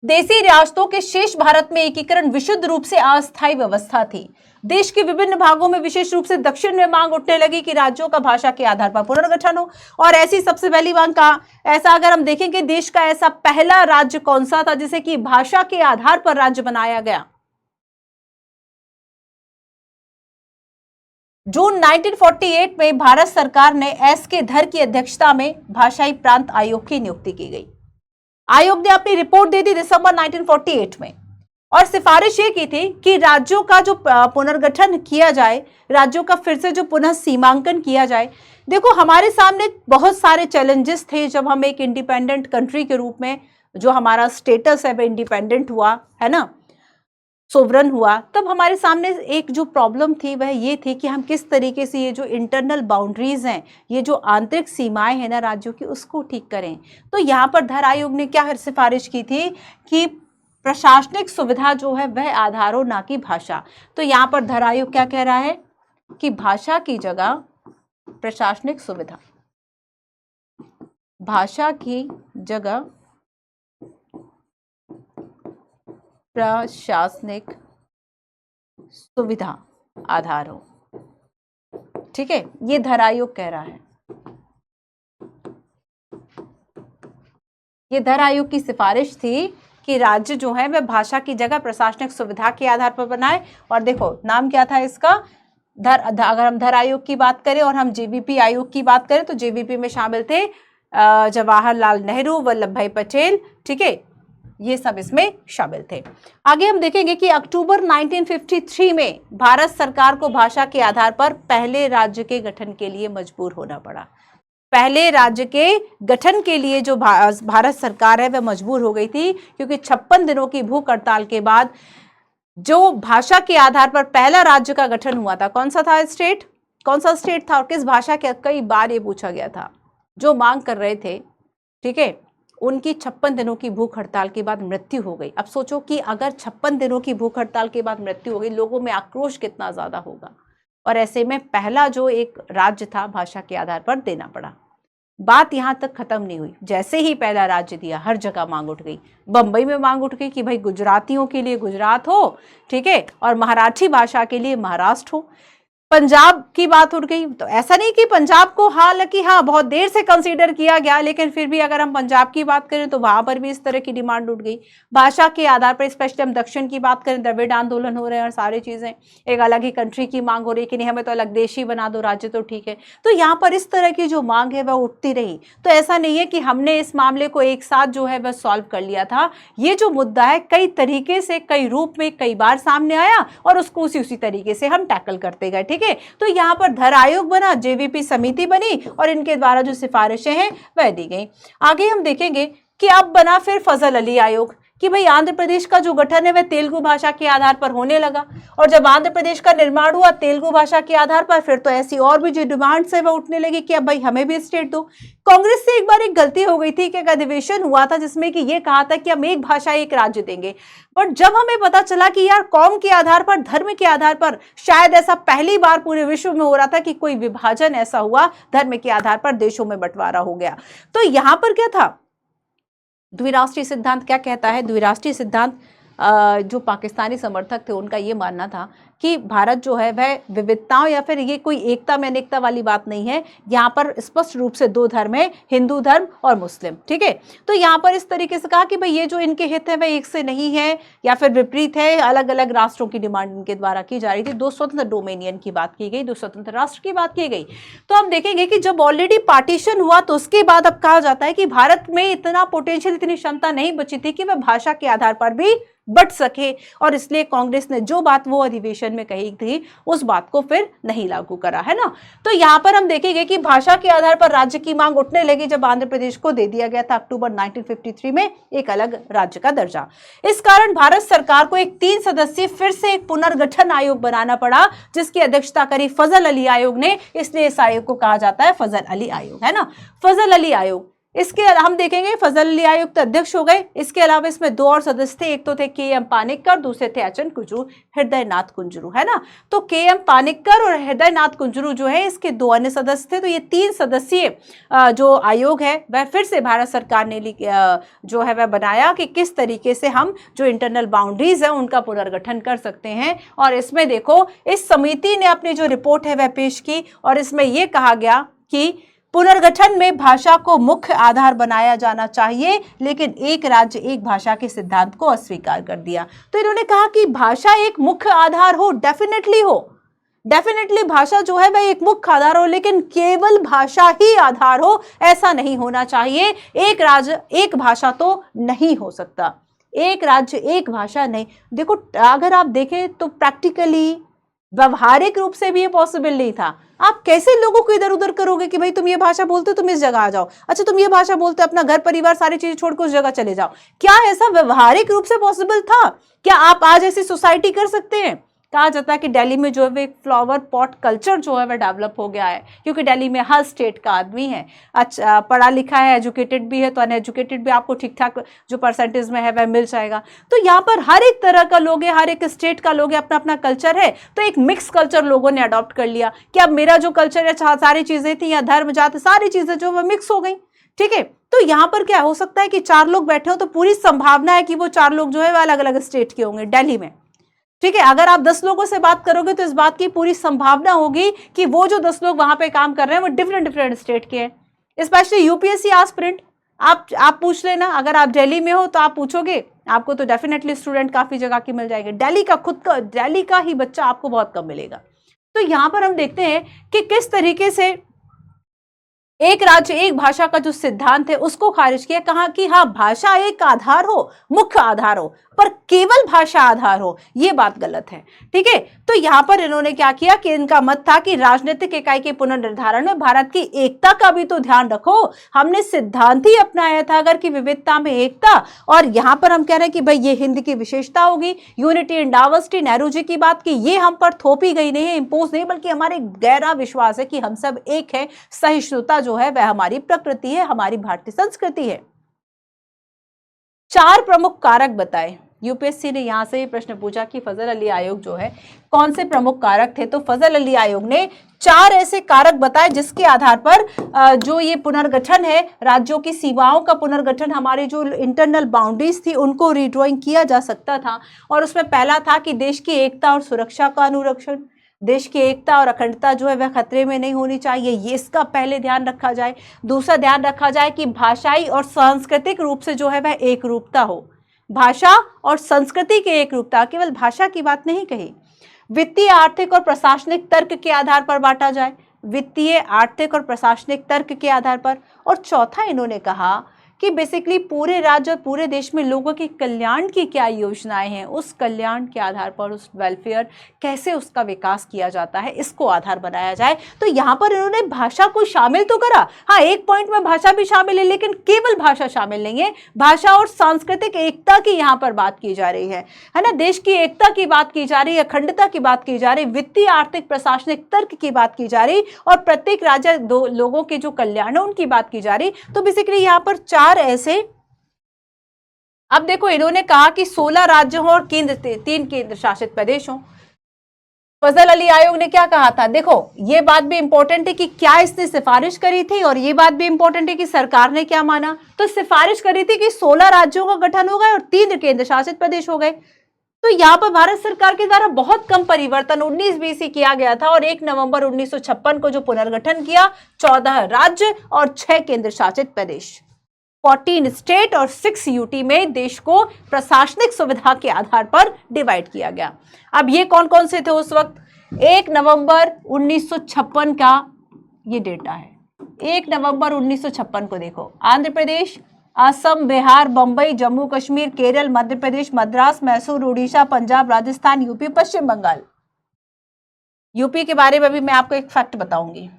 देशी रियासतों के शेष भारत में एकीकरण विशुद्ध रूप से अस्थायी व्यवस्था थी। देश के विभिन्न भागों में, विशेष रूप से दक्षिण में, मांग उठने लगी कि राज्यों का भाषा के आधार पर पुनर्गठन हो। और ऐसी सबसे पहली मांग का ऐसा, अगर हम देखेंगे देश का ऐसा पहला राज्य कौन सा था जिसे कि भाषा के आधार पर राज्य बनाया गया? जून 1948 में भारत सरकार ने एस के धर की अध्यक्षता में भाषाई प्रांत आयोग की नियुक्ति की गई। आयोग ने अपनी रिपोर्ट दे दी दिसंबर 1948 में, और सिफारिश ये की थी कि राज्यों का जो पुनर्गठन किया जाए, राज्यों का फिर से जो पुनः सीमांकन किया जाए। देखो, हमारे सामने बहुत सारे चैलेंजेस थे जब हम एक इंडिपेंडेंट कंट्री के रूप में, जो हमारा स्टेटस है वह इंडिपेंडेंट हुआ, है ना, सोवरन हुआ, तब हमारे सामने एक जो प्रॉब्लम थी वह ये थी कि हम किस तरीके से ये जो इंटरनल बाउंड्रीज हैं, ये जो आंतरिक सीमाएं हैं ना राज्यों की, उसको ठीक करें। तो यहाँ पर धर आयोग ने क्या सिफारिश की थी कि प्रशासनिक सुविधा जो है वह आधार हो, ना कि भाषा। तो यहाँ पर धर आयोग क्या कह रहा है कि भाषा की जगह प्रशासनिक सुविधा, भाषा की जगह प्रशासनिक सुविधा आधार हो। ठीक है, ये धर आयोग कह रहा है। ये धर आयोग की सिफारिश थी कि राज्य जो है वह भाषा की जगह प्रशासनिक सुविधा के आधार पर बनाए। और देखो नाम क्या था इसका, अगर हम धर आयोग की बात करें और हम जेवीपी आयोग की बात करें तो जेवीपी में शामिल थे जवाहरलाल नेहरू, वल्लभ भाई पटेल। ठीक है, ये सब इसमें शामिल थे। आगे हम देखेंगे कि अक्टूबर 1953 में भारत सरकार को भाषा के आधार पर पहले राज्य के गठन के लिए मजबूर होना पड़ा। पहले राज्य के गठन के लिए जो भारत सरकार है वह मजबूर हो गई थी, क्योंकि 56 दिनों की भूख हड़ताल के बाद जो भाषा के आधार पर पहला राज्य का गठन हुआ था, कौन सा था स्टेट, कौन सा स्टेट था और किस भाषा के, कई बार ये पूछा गया था। जो मांग कर रहे थे, ठीक है, उनकी 56 दिनों की भूख हड़ताल के बाद मृत्यु हो गई। अब सोचो कि अगर 56 दिनों की भूख हड़ताल के बाद मृत्यु हो गई, लोगों में आक्रोश कितना ज्यादा होगा। और ऐसे में पहला जो एक राज्य था भाषा के आधार पर देना पड़ा। बात यहां तक खत्म नहीं हुई, जैसे ही पहला राज्य दिया हर जगह मांग उठ गई। बंबई में मांग उठ गई कि भाई गुजरातियों के लिए गुजरात हो, ठीक है, और मराठी भाषा के लिए महाराष्ट्र हो। पंजाब की बात उठ गई, तो ऐसा नहीं कि पंजाब को हालांकि हाँ बहुत देर से कंसीडर किया गया, लेकिन फिर भी अगर हम पंजाब की बात करें तो वहां पर भी इस तरह की डिमांड उठ गई। भाषा के आधार पर स्पेशली हम दक्षिण की बात करें, द्रविड़ आंदोलन हो रहे हैं और सारी चीजें, एक अलग ही कंट्री की मांग हो रही है कि नहीं हमें तो अलग देश ही बना दो, राज्य तो ठीक है। तो यहाँ पर इस तरह की जो मांग है वह उठती रही। तो ऐसा नहीं है कि हमने इस मामले को एक साथ जो है वह सॉल्व कर लिया था। ये जो मुद्दा है कई तरीके से, कई रूप में, कई बार सामने आया और उसको उसी तरीके से हम टैकल करते गए। ठीक है, तो यहां पर धर आयोग बना, जेवीपी समिति बनी और इनके द्वारा जो सिफारिशें हैं वह दी गई। आगे हम देखेंगे कि अब बना फिर फजल अली आयोग कि भाई आंध्र प्रदेश का जो गठन है वह तेलुगु भाषा के आधार पर होने लगा। और जब आंध्र प्रदेश का निर्माण हुआ तेलुगु भाषा के आधार पर, फिर तो ऐसी और भी जो डिमांड्स है वह उठने लगी कि अब भाई हमें भी स्टेट दो। कांग्रेस से एक बार एक गलती हो गई थी कि एक अधिवेशन हुआ था जिसमें कि ये कहा था कि हम एक भाषा एक राज्य देंगे, बट जब हमें पता चला कि यार कौम के आधार पर, धर्म के आधार पर शायद ऐसा पहली बार पूरे विश्व में हो रहा था कि कोई विभाजन ऐसा हुआ, धर्म के आधार पर देशों में बंटवारा हो गया। तो यहां पर क्या था, द्विराष्ट्रीय सिद्धांत क्या कहता है, द्विराष्ट्रीय सिद्धांत जो पाकिस्तानी समर्थक थे उनका ये मानना था कि भारत जो है वह विविधताओं या फिर ये कोई एकता में अनेकता वाली बात नहीं है। यहाँ पर स्पष्ट रूप से दो धर्म है, हिंदू धर्म और मुस्लिम। ठीक है, तो यहाँ पर इस तरीके से कहा कि भाई ये जो इनके हित है वह एक से नहीं है या फिर विपरीत है, अलग अलग राष्ट्रों की डिमांड इनके द्वारा की जा रही थी। दो स्वतंत्र डोमेनियन की बात की गई, दो स्वतंत्र राष्ट्र की बात की गई। तो हम देखेंगे कि जब ऑलरेडी पार्टीशन हुआ तो उसके बाद अब कहा जाता है कि भारत में इतना पोटेंशियल, इतनी क्षमता नहीं बची थी कि वह भाषा के आधार पर भी बट सके, और इसलिए कांग्रेस ने जो बात वो अधिवेशन में कही थी उस बात को फिर नहीं लागू करा, है ना। तो यहां पर हम देखेंगे कि भाषा के आधार पर राज्य की मांग उठने लगी जब आंध्र प्रदेश को दे दिया गया था अक्टूबर 1953 में एक अलग राज्य का दर्जा। इस कारण भारत सरकार को एक 3 सदस्यीय फिर से एक पुनर्गठन आयोग बनाना पड़ा, जिसकी अध्यक्षता करी फजल अली आयोग ने, इसलिए इस आयोग को कहा जाता है फजल अली आयोग, है ना, फजल अली आयोग। इसके हम देखेंगे फजल अली आयोग तो अध्यक्ष हो गए। इसके अलावा इसमें 2 और सदस्य थे, एक तो थे के एम पानिक्कर, दूसरे थे एच एन कुंजरू, हृदयनाथ कुंजरू, है ना। तो के एम पानिक्कर और हृदयनाथ कुंजरू जो है इसके 2 अन्य सदस्य थे। तो ये 3 सदस्यीय जो आयोग है वह फिर से भारत सरकार ने जो है वह बनाया कि किस तरीके से हम जो इंटरनल बाउंड्रीज है उनका पुनर्गठन कर सकते हैं। और इसमें देखो इस समिति ने अपनी जो रिपोर्ट है वह पेश की और इसमें यह कहा गया कि पुनर्गठन में भाषा को मुख्य आधार बनाया जाना चाहिए, लेकिन एक राज्य एक भाषा के सिद्धांत को अस्वीकार कर दिया। तो इन्होंने कहा कि भाषा एक मुख्य आधार हो, डेफिनेटली हो, डेफिनेटली भाषा जो है वह एक मुख्य आधार हो, लेकिन केवल भाषा ही आधार हो ऐसा नहीं होना चाहिए। एक राज्य एक भाषा तो नहीं हो सकता, एक राज्य एक भाषा नहीं। देखो अगर आप देखें तो प्रैक्टिकली व्यवहारिक रूप से भी ये पॉसिबल नहीं था। आप कैसे लोगों को इधर उधर करोगे कि भाई तुम ये भाषा बोलते हो तुम इस जगह आ जाओ, अच्छा तुम ये भाषा बोलते हो अपना घर परिवार सारी चीजें छोड़कर उस जगह चले जाओ। क्या ऐसा व्यवहारिक रूप से पॉसिबल था? क्या आप आज ऐसी सोसाइटी कर सकते हैं? कहा जाता है कि दिल्ली में जो है एक फ्लावर पॉट कल्चर जो है वह डेवलप हो गया है, क्योंकि दिल्ली में हर स्टेट का आदमी है, अच्छा पढ़ा लिखा है, एजुकेटेड भी है, तो अनएजुकेटेड भी आपको ठीक ठाक जो परसेंटेज में है वह मिल जाएगा। तो यहाँ पर हर एक तरह का लोग है, हर एक स्टेट का लोग है, अपना अपना कल्चर है। तो एक मिक्स कल्चर लोगों ने अडॉप्ट कर लिया कि अब मेरा जो कल्चर है, सारी चीजें थी या धर्म जाति सारी चीजें जो वह मिक्स हो गई। ठीक है, तो यहाँ पर क्या हो सकता है कि 4 लोग बैठे हो तो पूरी संभावना है कि वो 4 लोग जो है वो अलग अलग स्टेट के होंगे दिल्ली में। ठीक है, अगर आप 10 लोगों से बात करोगे तो इस बात की पूरी संभावना होगी कि वो जो 10 लोग वहां पे काम कर रहे हैं वो डिफरेंट स्टेट के हैं। स्पेशली यूपीएससी एस्पिरेंट आप पूछ लेना, अगर आप दिल्ली में हो तो आप पूछोगे, आपको तो डेफिनेटली स्टूडेंट काफी जगह के मिल जाएंगे। दिल्ली का ही बच्चा आपको बहुत कम मिलेगा। तो यहां पर हम देखते हैं कि किस तरीके से एक राज्य एक भाषा का जो सिद्धांत है उसको खारिज किया, कहा कि हाँ भाषा एक आधार हो, मुख्य आधार हो, पर केवल भाषा आधार हो, यह बात गलत है। ठीक है, तो यहां पर इन्होंने क्या किया कि इनका मत था कि राजनीतिक इकाई के पुनर्निर्धारण में भारत की एकता का भी तो ध्यान रखो। हमने सिद्धांत ही अपनाया था अगर कि विविधता में एकता, और यहां पर हम कह रहे हैं कि भाई ये हिंद की विशेषता होगी, unity in diversity, Nehru ji की बात की, ये हम पर थोपी गई नहीं है, इंपोज नहीं, बल्कि हमारे गहरा विश्वास है कि हम सब एक है। सहिष्णुता जो है वह हमारी प्रकृति है, हमारी भारतीय संस्कृति है। 4 प्रमुख कारक बताए। यूपीएससी ने यहां से प्रश्न पूछा कि फजल अली आयोग जो है कौन से प्रमुख कारक थे, तो फजल अली आयोग ने 4 ऐसे कारक बताए जिसके आधार पर जो ये पुनर्गठन है, राज्यों की सीमाओं का पुनर्गठन, हमारी जो इंटरनल बाउंड्रीज थी उनको रीड्रॉइंग किया जा सकता था। और उसमें पहला था कि देश की एकता और सुरक्षा का अनुरक्षण, देश की एकता और अखंडता जो है वह खतरे में नहीं होनी चाहिए, ये इसका पहले ध्यान रखा जाए। दूसरा ध्यान रखा जाए कि भाषाई और सांस्कृतिक रूप से जो है वह एक रूपता हो, भाषा और संस्कृति की एक रूपता, केवल भाषा की बात नहीं कही। वित्तीय, आर्थिक और प्रशासनिक तर्क के आधार पर बांटा जाए, वित्तीय, आर्थिक और प्रशासनिक तर्क के आधार पर। और चौथा इन्होंने कहा कि बेसिकली पूरे राज्य और पूरे देश में लोगों के कल्याण की क्या योजनाएं हैं, उस कल्याण के आधार पर, उस वेलफेयर कैसे उसका विकास किया जाता है, इसको आधार बनाया जाए। तो यहाँ पर इन्होंने भाषा को शामिल तो करा, हाँ एक पॉइंट में भाषा भी शामिल है, लेकिन केवल भाषा शामिल नहीं है, भाषा और सांस्कृतिक एकता की यहाँ पर बात की जा रही है ना, देश की एकता की बात की जा रही है, अखंडता की बात की जा रही, वित्तीय, आर्थिक, प्रशासनिक तर्क की बात की जा रही, और प्रत्येक राज्य लोगों के जो कल्याण है उनकी बात की जा रही। तो बेसिकली यहाँ पर 4 ऐसे, अब देखो इन्होंने कहा कि 16 राज्य हो और 3 केंद्र शासित प्रदेश हो। फजल अली आयोग ने क्या कहा था, देखो ये बात भी इंपॉर्टेंट है कि क्या इसने सिफारिश करी थी, और ये बात भी इंपॉर्टेंट है कि सरकार ने क्या माना। तो सिफारिश करी थी कि 16 राज्यों का गठन हो गया और 3 केंद्र शासित प्रदेश हो गए। तो यहाँ पर भारत सरकार के द्वारा बहुत कम परिवर्तन 19-20 ही किया गया था, और 1 नवंबर 1956 को जो पुनर्गठन किया, 14 राज्य और 6 केंद्र शासित प्रदेश, 14 स्टेट और 6 यूटी में देश को प्रशासनिक सुविधा के आधार पर डिवाइड किया गया। अब ये कौन कौन से थे उस वक्त, 1 नवंबर 1956 का ये डेटा है, 1 नवंबर 1956 को देखो, आंध्र प्रदेश, असम, बिहार, बंबई, जम्मू कश्मीर, केरल, मध्य प्रदेश, मद्रास, मैसूर, उड़ीसा, पंजाब, राजस्थान, यूपी, पश्चिम बंगाल। यूपी के बारे में भी मैं आपको एक फैक्ट बताऊंगी,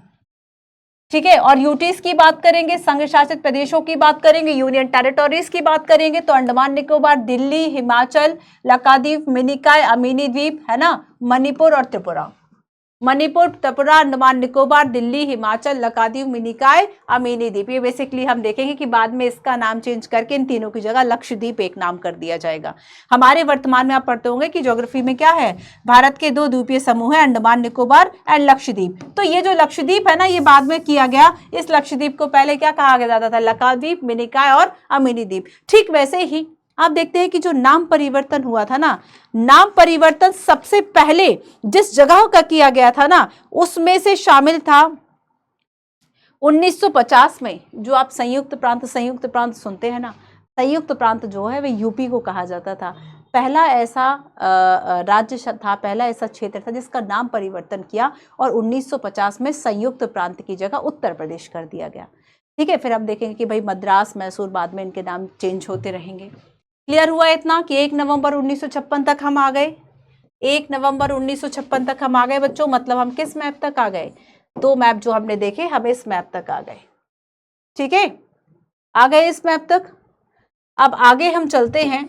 ठीक है। और यूटीज की बात करेंगे, संघ शासित प्रदेशों की बात करेंगे, यूनियन टेरिटोरीज की बात करेंगे, तो अंडमान निकोबार, दिल्ली, हिमाचल, लक्षद्वीप, मिनिकॉय, अमीनी द्वीप, है ना, मणिपुर और त्रिपुरा, मणिपुर, त्रिपुरा, अंडमान निकोबार, दिल्ली, हिमाचल, लक्षद्वीप, मिनिकॉय, अमीनी द्वीप। ये बेसिकली हम देखेंगे कि बाद में इसका नाम चेंज करके इन तीनों की जगह लक्षद्वीप एक नाम कर दिया जाएगा। हमारे वर्तमान में आप पढ़ते होंगे कि ज्योग्राफी में क्या है, भारत के 2 द्वीपीय समूह है, अंडमान निकोबार एंड लक्षद्वीप। तो ये जो लक्षद्वीप है ना, ये बाद में किया गया, इस लक्षद्वीप को पहले क्या कहा जाता था, लक्षद्वीप, मिनिकॉय और अमीनी द्वीप। ठीक वैसे ही आप देखते हैं कि जो नाम परिवर्तन हुआ था ना, नाम परिवर्तन सबसे पहले जिस जगह का किया गया था ना, उसमें से शामिल था 1950 में, जो आप संयुक्त प्रांत सुनते हैं ना, संयुक्त प्रांत जो है वह यूपी को कहा जाता था। पहला ऐसा राज्य था, पहला ऐसा क्षेत्र था जिसका नाम परिवर्तन किया, और 1950 में संयुक्त प्रांत की जगह उत्तर प्रदेश कर दिया गया। ठीक है, फिर हम देखेंगे कि भाई मद्रास, मैसूर, बाद में इनके नाम चेंज होते रहेंगे। क्लियर हुआ इतना कि 1 नवंबर 1956 तक हम आ गए, 1 नवंबर 1956 तक हम आ गए बच्चों। मतलब हम किस मैप तक आ गए, 2 मैप जो हमने देखे, हम इस मैप तक आ गए। ठीक है, आ गए इस मैप तक। अब आगे हम चलते हैं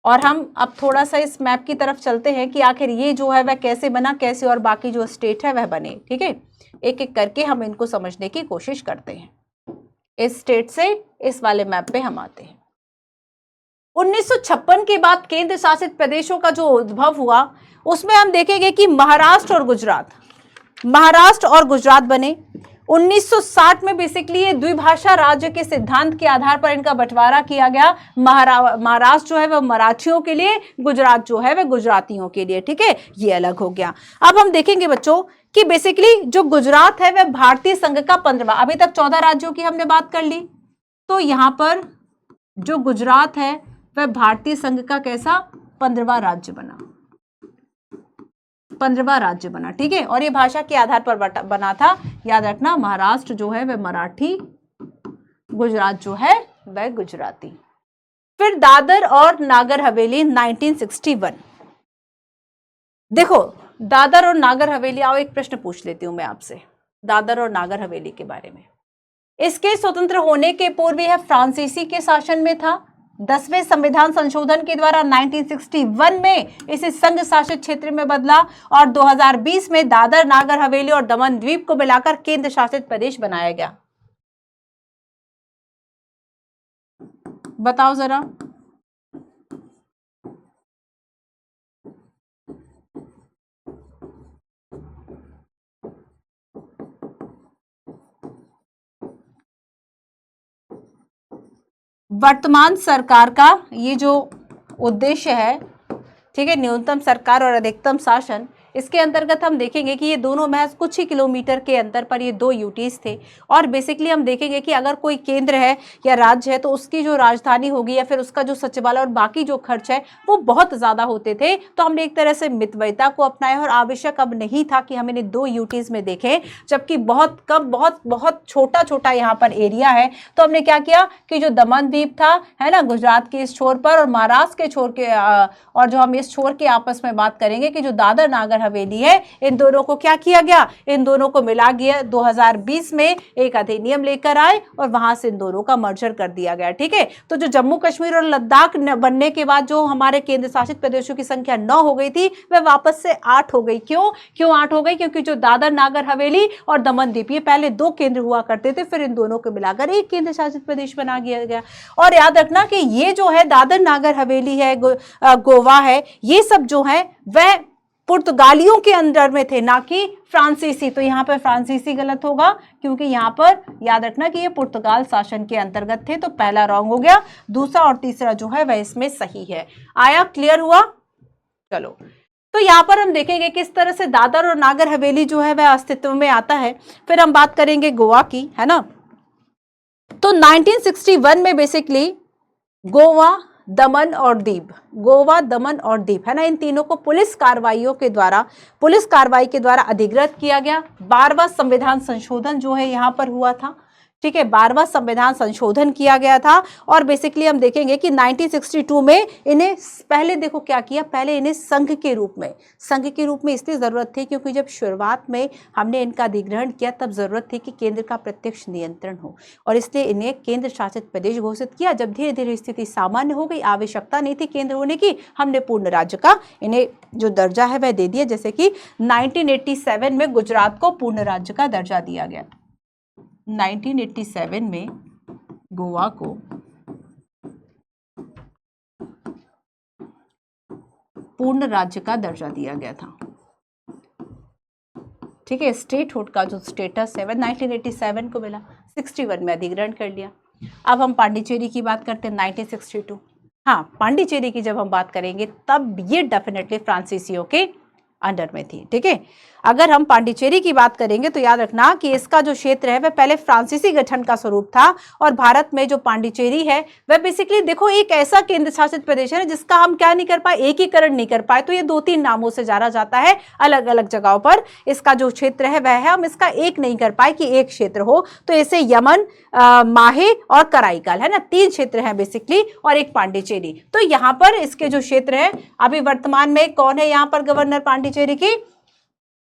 और हम अब थोड़ा सा इस मैप की तरफ चलते हैं कि आखिर ये जो है वह कैसे बना, कैसे और बाकी जो स्टेट है वह बने। ठीक है, एक एक करके हम इनको समझने की कोशिश करते हैं। इस स्टेट से इस वाले मैप पे हम आते हैं। 1956 के बाद केंद्र शासित प्रदेशों का जो उद्भव हुआ, उसमें हम देखेंगे कि महाराष्ट्र और गुजरात बने। 1960 में बेसिकली ये द्विभाषा राज्य के सिद्धांत के आधार पर इनका बंटवारा किया गया। महाराष्ट्र जो है वह मराठियों के लिए, गुजरात जो है वह गुजरातियों के लिए, ठीक है, ये अलग हो गया। अब हम देखेंगे बच्चों कि बेसिकली जो गुजरात है वह भारतीय संघ का 15वां, अभी तक 14 राज्यों की हमने बात कर ली, तो यहां पर जो गुजरात है वह भारतीय संघ का कैसा 15वां राज्य बना, 15वां राज्य बना, ठीक है। और ये भाषा के आधार पर बना था, याद रखना, महाराष्ट्र जो है वह मराठी, गुजरात जो है वह गुजराती। फिर दादर और नागर हवेली 1961। देखो दादर और नागर हवेली, आओ एक प्रश्न पूछ लेती हूं मैं आपसे दादर और नागर हवेली के बारे में। इसके स्वतंत्र होने के पूर्व यह फ्रांसीसी के शासन में था। 10वें संविधान संशोधन के द्वारा 1961 में इसे संघ शासित क्षेत्र में बदला और 2020 में दादर, नागर हवेली और दमन द्वीप को मिलाकर केंद्र शासित प्रदेश बनाया गया। बताओ जरा। वर्तमान सरकार का ये जो उद्देश्य है, ठीक है, न्यूनतम सरकार और अधिकतम शासन, इसके अंतर्गत हम देखेंगे कि ये दोनों महज कुछ ही किलोमीटर के अंतर पर ये दो यूटीज थे। और बेसिकली हम देखेंगे कि अगर कोई केंद्र है या राज्य है तो उसकी जो राजधानी होगी या फिर उसका जो सचिवालय और बाकी जो खर्च है वो बहुत ज्यादा होते थे। तो हमने एक तरह से मितव्ययिता को अपनाया और आवश्यक अब नहीं था कि हम इन्हें दो यूटीज में देखें, जबकि बहुत कम, बहुत छोटा छोटा यहाँ पर एरिया है। तो हमने क्या किया कि जो दमन द्वीप था, है ना, गुजरात के इस छोर पर और महाराष्ट्र के छोर के, और जो हम इस छोर के आपस में बात करेंगे कि जो दादर नागर हवेली है, इन दोनों को क्या किया गया, इन दोनों को मिला गया। 2020 में एक अधिनियम लेकर आए और वहां से इन दोनों का मर्जर कर दिया गया, ठीक है। तो जो जम्मू कश्मीर और लद्दाख बनने के बाद जो हमारे केंद्र शासित प्रदेशों की संख्या 9 हो गई थी, वह वापस से 8 हो गई। क्यों 8 हो गई? क्योंकि जो दादर नागर हवेली और दमन द्वीप, ये पहले 2 केंद्र हुआ करते थे, फिर इन दोनों को मिलाकर एक केंद्र शासित प्रदेश बना दिया गया। और याद रखना कि ये जो है दादर नागर हवेली है, गोवा है, ये सब जो है वह पुर्तगालियों के अंडर में थे, ना कि फ्रांसीसी। तो यहां पर फ्रांसीसी गलत होगा क्योंकि यहां पर याद रखना कि ये पुर्तगाल शासन के अंतर्गत थे। तो पहला रॉन्ग हो गया, दूसरा और तीसरा जो है वह इसमें सही है। आया, क्लियर हुआ? चलो, तो यहां पर हम देखेंगे किस तरह से दादर और नागर हवेली जो है वह अस्तित्व में आता है। फिर हम बात करेंगे गोवा की, है ना। तो 1961 में बेसिकली गोवा, दमन और दीव, है ना, इन तीनों को पुलिस कार्रवाई के द्वारा अधिकृत किया गया। 12वां संविधान संशोधन जो है यहां पर हुआ था, ठीक है, 12वां संविधान संशोधन किया गया था। और बेसिकली हम देखेंगे कि 1962 में इन्हें पहले देखो क्या किया, पहले इन्हें संघ के रूप में इसलिए जरूरत थी क्योंकि जब शुरुआत में हमने इनका अधिग्रहण किया तब जरूरत थी कि केंद्र का प्रत्यक्ष नियंत्रण हो, और इसलिए इन्हें केंद्र शासित प्रदेश घोषित किया। जब धीरे धीरे स्थिति सामान्य हो गई, आवश्यकता नहीं थी केंद्र होने की, हमने पूर्ण राज्य का इन्हें जो दर्जा है वह दे दिया। जैसे कि 1987 में गुजरात को पूर्ण राज्य का दर्जा दिया गया, 1987 में गोवा को पूर्ण राज्य का दर्जा दिया गया था, ठीक है। स्टेटहुड का जो स्टेटस है वह 1987 को मिला, 61 में अधिग्रहण कर लिया। अब हम पांडिचेरी की बात करते हैं, 1962। हाँ, पांडिचेरी की जब हम बात करेंगे तब ये डेफिनेटली फ्रांसीसियों के अंडर में थी, ठीक है। अगर हम पांडिचेरी की बात करेंगे तो याद रखना कि इसका जो क्षेत्र है वह पहले फ्रांसीसी गठन का स्वरूप था, और भारत में जो पांडिचेरी है वह बेसिकली देखो एक ऐसा केंद्र शासित प्रदेश है जिसका हम क्या नहीं कर पाए, एकीकरण नहीं कर पाए। तो ये 2-3 नामों से जाना जाता है अलग अलग जगहों पर। इसका जो क्षेत्र है वह है, हम इसका एक नहीं कर पाए कि एक क्षेत्र हो, तो इसे यमन, माहे और कराईकाल, है ना, 3 क्षेत्र हैं बेसिकली, और एक पांडिचेरी। तो यहाँ पर इसके जो क्षेत्र है, अभी वर्तमान में कौन है यहाँ पर गवर्नर पांडिचेरी की?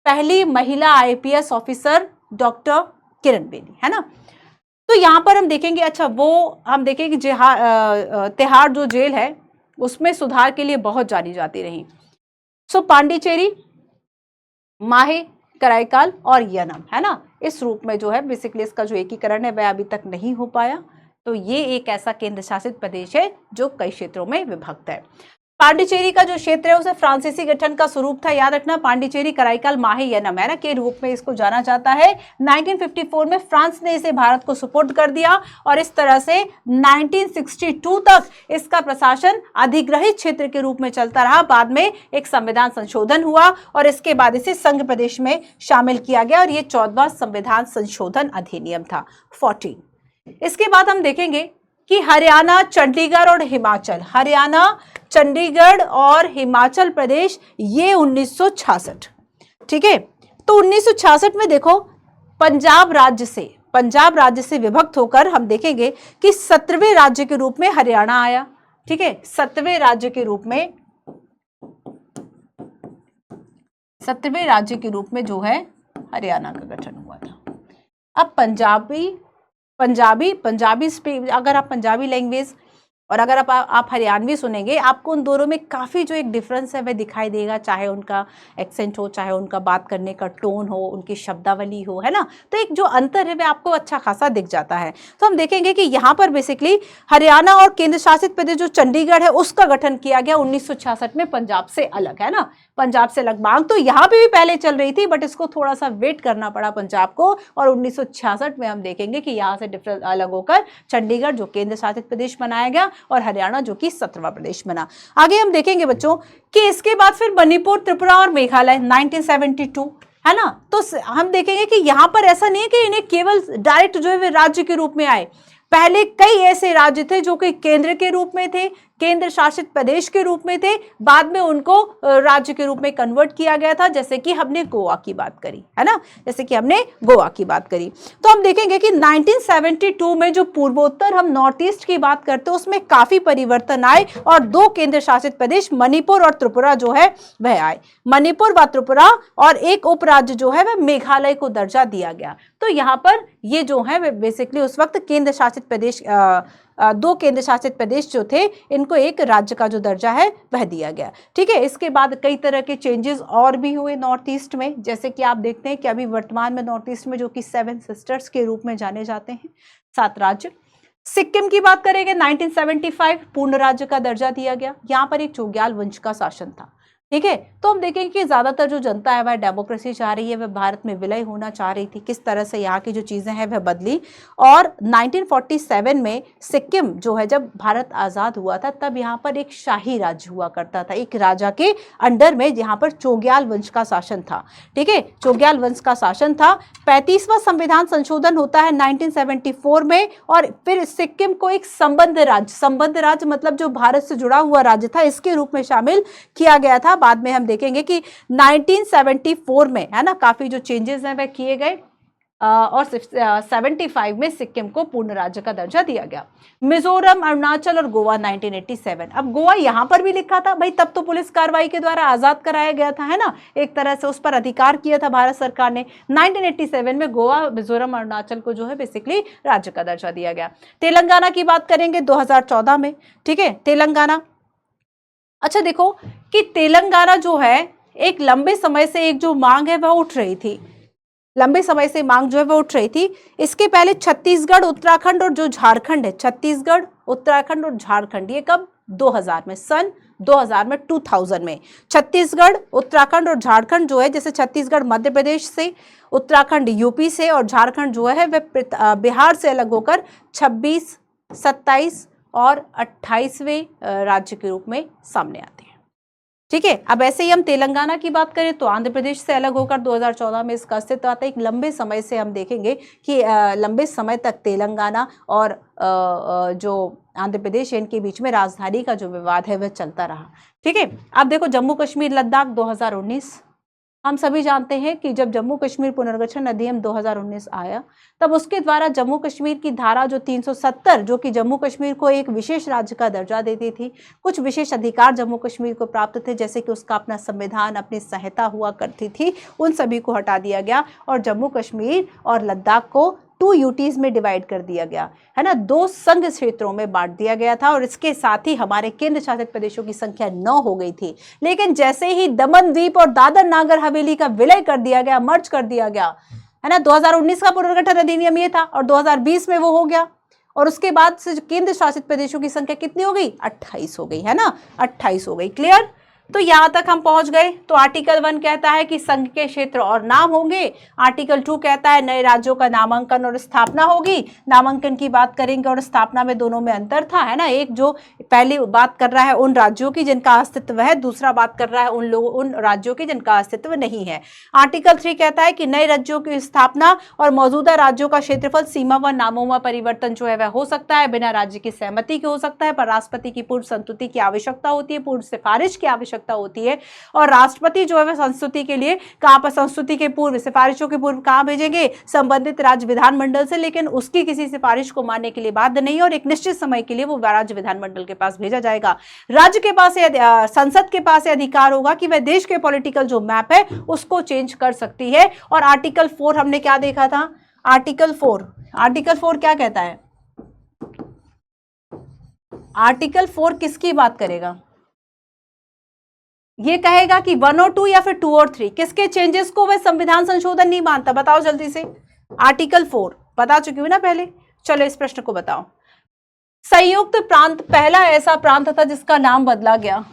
पहली महिला IPS officer doctor Kiran Bedi, है ना। तो यहां पर हम देखेंगे, अच्छा वो हम देखेंगे तिहाड़ जो जेल है उसमें सुधार के लिए बहुत जानी जाती रही। सो पांडिचेरी, माहे, कराईकाल और यनम, है ना, इस रूप में जो है बेसिकली इसका जो एकीकरण है वह अभी तक नहीं हो पाया। तो ये एक ऐसा केंद्र शासित प्रदेश है जो कई क्षेत्रों में विभक्त है। पांडिचेरी का जो क्षेत्र है उसे फ्रांसीसी गठन का स्वरूप था। याद रखना, पांडिचेरी कराईकल माहेयनम है ना के रूप में इसको जाना जाता है। 1954 में फ्रांस ने इसे भारत को सुपुर्द कर दिया और इस तरह से 1962 तक इसका प्रशासन अधिग्रहित क्षेत्र के रूप में चलता रहा। बाद में एक संविधान संशोधन हुआ और इसके बाद इसे संघ प्रदेश में शामिल किया गया और ये 14वां संविधान संशोधन अधिनियम था, 14। इसके बाद हम देखेंगे कि हरियाणा, चंडीगढ़ और हिमाचल, हरियाणा, चंडीगढ़ और हिमाचल प्रदेश, ये 1966, ठीक है। तो 1966 में देखो पंजाब राज्य से विभक्त होकर हम देखेंगे कि 17वें राज्य के रूप में हरियाणा आया, ठीक है। 17वें राज्य के रूप में जो है हरियाणा का गठन हुआ था। अब पंजाबी अगर आप पंजाबी लैंग्वेज और अगर आप हरियाणवी सुनेंगे, आपको उन दोनों में काफ़ी जो एक डिफरेंस है वह दिखाई देगा, चाहे उनका एक्सेंट हो, चाहे उनका बात करने का टोन हो, उनकी शब्दावली हो, है ना। तो एक जो अंतर है वह आपको अच्छा खासा दिख जाता है। तो हम देखेंगे कि यहाँ पर बेसिकली हरियाणा और केंद्र शासित प्रदेश जो चंडीगढ़ है उसका गठन किया गया 1966 में, पंजाब से अलग, है ना, पंजाब से अलग। मांग तो यहाँ पे भी पहले चल रही थी बट इसको थोड़ा सा वेट करना पड़ा पंजाब को, और 1966 में हम देखेंगे कि यहाँ से डिफरेंस अलग होकर चंडीगढ़ जो केंद्र शासित प्रदेश बनाया गया और हरियाणा जो कि 17वां प्रदेश बना। आगे हम देखेंगे बच्चों कि इसके बाद फिर मणिपुर, त्रिपुरा और मेघालय 1972, है ना। तो हम देखेंगे कि यहाँ पर ऐसा नहीं है कि इन्हें केवल डायरेक्ट जो है वे राज्य के रूप में आए। पहले कई ऐसे राज्य थे जो कि केंद्र के रूप में थे, केंद्र शासित प्रदेश के रूप में थे, बाद में उनको राज्य के रूप में कन्वर्ट किया गया था, जैसे कि हमने गोवा की बात करी, है ना, तो हम देखेंगे कि 1972 में जो पूर्वोत्तर हम नॉर्थ ईस्ट की बात करते हैं उसमें काफी परिवर्तन आए और 2 केंद्र शासित प्रदेश मणिपुर और त्रिपुरा जो है वह आए। मणिपुर व त्रिपुरा और एक उपराज्य जो है वह मेघालय को दर्जा दिया गया। तो यहाँ पर ये जो है वे बेसिकली उस वक्त केंद्र शासित प्रदेश 2 केंद्र शासित प्रदेश जो थे इनको एक राज्य का जो दर्जा है वह दिया गया, ठीक है। इसके बाद कई तरह के चेंजेस और भी हुए नॉर्थ ईस्ट में, जैसे कि आप देखते हैं कि अभी वर्तमान में नॉर्थ ईस्ट में जो कि 7 सिस्टर्स के रूप में जाने जाते हैं, 7 राज्य। सिक्किम की बात करेंगे 1975 पूर्ण राज्य का दर्जा दिया गया। यहाँ पर एक चोग्याल वंश का शासन था, ठीक है। तो हम देखेंगे कि ज्यादातर जो जनता है वह डेमोक्रेसी चाह रही है, वह भारत में विलय होना चाह रही थी। किस तरह से यहाँ की जो चीजें हैं वह बदली और 1947 में सिक्किम जो है जब भारत आजाद हुआ था तब यहाँ पर एक शाही राज्य हुआ करता था, एक राजा के अंडर में, जहाँ पर चोग्याल वंश का शासन था, ठीक है, चोग्याल वंश का शासन था। 35वां संविधान संशोधन होता है 1974 में और फिर सिक्किम को एक संबद्ध राज्य मतलब जो भारत से जुड़ा हुआ राज्य था इसके रूप में शामिल किया गया था। बाद में हम देखेंगे कि 1974 में, है ना, काफी जो चेंजेस हैं वह किए गए और 75 में सिक्किम को पूर्ण राज्य का दर्जा दिया गया। मिजोरम, अरुणाचल और गोवा 1987। अब गोवा यहां पर भी लिखा था भाई, तब तो पुलिस कार्रवाई के द्वारा आजाद कराया गया था, है ना, एक तरह से उस पर अधिकार किया था भारत सरकार ने। 1987 में गोवा, मिजोरम, अरुणाचल को जो है बेसिकली राज्य का दर्जा दिया गया। तेलंगाना की बात करेंगे 2014 में, ठीक है, तेलंगाना। अच्छा देखो कि तेलंगाना जो है एक लंबे समय से एक जो मांग है वह उठ रही थी, इसके पहले छत्तीसगढ़, उत्तराखंड और जो झारखंड है, छत्तीसगढ़, उत्तराखंड और झारखंड, ये कब 2000 में, सन 2000 में, 2000 में छत्तीसगढ़, उत्तराखंड और झारखंड जो है, जैसे छत्तीसगढ़ मध्य प्रदेश से, उत्तराखंड यूपी से और झारखंड जो है वह बिहार से अलग होकर 26, 27 और 28वें राज्य के रूप में सामने आते हैं, ठीक है। अब ऐसे ही हम तेलंगाना की बात करें तो आंध्र प्रदेश से अलग होकर 2014 में इसका अस्तित्व आता है। एक लंबे समय से हम देखेंगे कि लंबे समय तक तेलंगाना और जो आंध्र प्रदेश है इनके बीच में राजधानी का जो विवाद है वह चलता रहा, ठीक है। अब देखो जम्मू कश्मीर, लद्दाख 2019, हम सभी जानते हैं कि जब जम्मू कश्मीर पुनर्गठन अधिनियम 2019 आया तब उसके द्वारा जम्मू कश्मीर की धारा जो 370 जो कि जम्मू कश्मीर को एक विशेष राज्य का दर्जा देती थी, कुछ विशेष अधिकार जम्मू कश्मीर को प्राप्त थे, जैसे कि उसका अपना संविधान, अपनी संहिता हुआ करती थी, उन सभी को हटा दिया गया और जम्मू कश्मीर और लद्दाख को 2 यूटीज में डिवाइड कर दिया गया, है ना, 2 संघ क्षेत्रों में बांट दिया गया था और इसके साथ ही हमारे केंद्र शासित प्रदेशों की संख्या 9 हो गई थी। लेकिन जैसे ही दमन द्वीप और दादर नागर हवेली का विलय कर दिया गया, मर्ज कर दिया गया, है ना, 2019 का पुनर्गठन अधिनियम ये था और 2020 में वो हो गया और उसके बाद से केंद्र शासित प्रदेशों की संख्या कितनी हो गई? 28 हो गई, है ना, 28 हो गई। क्लियर? तो यहां तक हम पहुंच गए। तो आर्टिकल 1 कहता है कि संघ के क्षेत्र और नाम होंगे। आर्टिकल 2 कहता है नए राज्यों का नामांकन और स्थापना होगी। नामांकन की बात करेंगे और स्थापना में दोनों में अंतर था, है ना। एक जो पहली बात कर रहा है उन राज्यों की जिनका अस्तित्व है, दूसरा बात कर रहा है उन राज्यों की जिनका अस्तित्व नहीं है। आर्टिकल 3 कहता है कि नए राज्यों की स्थापना और मौजूदा राज्यों का क्षेत्रफल, सीमा व नामों में परिवर्तन जो है वह हो सकता है, बिना राज्य की सहमति के हो सकता है, पर राष्ट्रपति की पूर्व संस्तुति की आवश्यकता होती है, पूर्व सिफारिश की आवश्यकता होती है। और राष्ट्रपति जो है वह संस्तुति के लिए कहां पर, संस्तुति के पूर्व, सिफारिशों के पूर्व कहां भेजेंगे? संबंधित राज्य विधानमंडल से, लेकिन उसकी किसी सिफारिश को मानने के लिए बाध्य नहीं, और एक निश्चित समय के लिए वो राज्य विधानमंडल के पास भेजा जाएगा। राज्य के पास, संसद के पास अधिकार होगा कि वह देश के पॉलिटिकल जो मैप है उसको चेंज कर सकती है। और आर्टिकल 4 हमने क्या देखा था? आर्टिकल 4 क्या कहता है? आर्टिकल 4 किसकी बात करेगा? ये कहेगा कि 1 और 2 या फिर 2 और 3, किसके चेंजेस को वह संविधान संशोधन नहीं मानता? बताओ जल्दी से। आर्टिकल 4 बता चुकी हूं ना पहले। चलो इस प्रश्न को बताओ। संयुक्त प्रांत पहला ऐसा प्रांत था जिसका नाम बदला गया,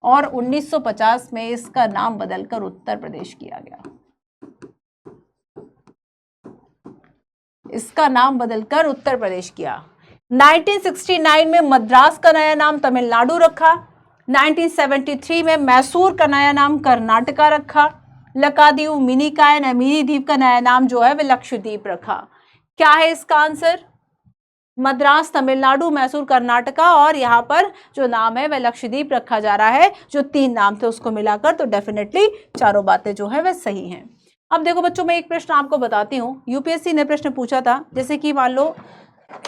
और 1950 में इसका नाम बदलकर उत्तर प्रदेश किया गया। इसका नाम बदलकर उत्तर प्रदेश किया। 1969 में मद्रास का नया नाम तमिलनाडु रखा। 1973 में मैसूर का नया नाम कर्नाटका रखा। लक्षद्वीप मिनी द्वीप का नया नाम जो है वह लक्षद्वीप रखा। क्या है इसका आंसर? मद्रास, तमिलनाडु, मैसूर, कर्नाटका, और यहाँ पर जो नाम है वह लक्षद्वीप रखा जा रहा है। जो 3 नाम थे उसको मिलाकर, तो डेफिनेटली चारों बातें जो है वह सही हैं। अब देखो बच्चों, मैं एक प्रश्न आपको बताती हूँ। यूपीएससी ने प्रश्न पूछा था, जैसे कि मान लो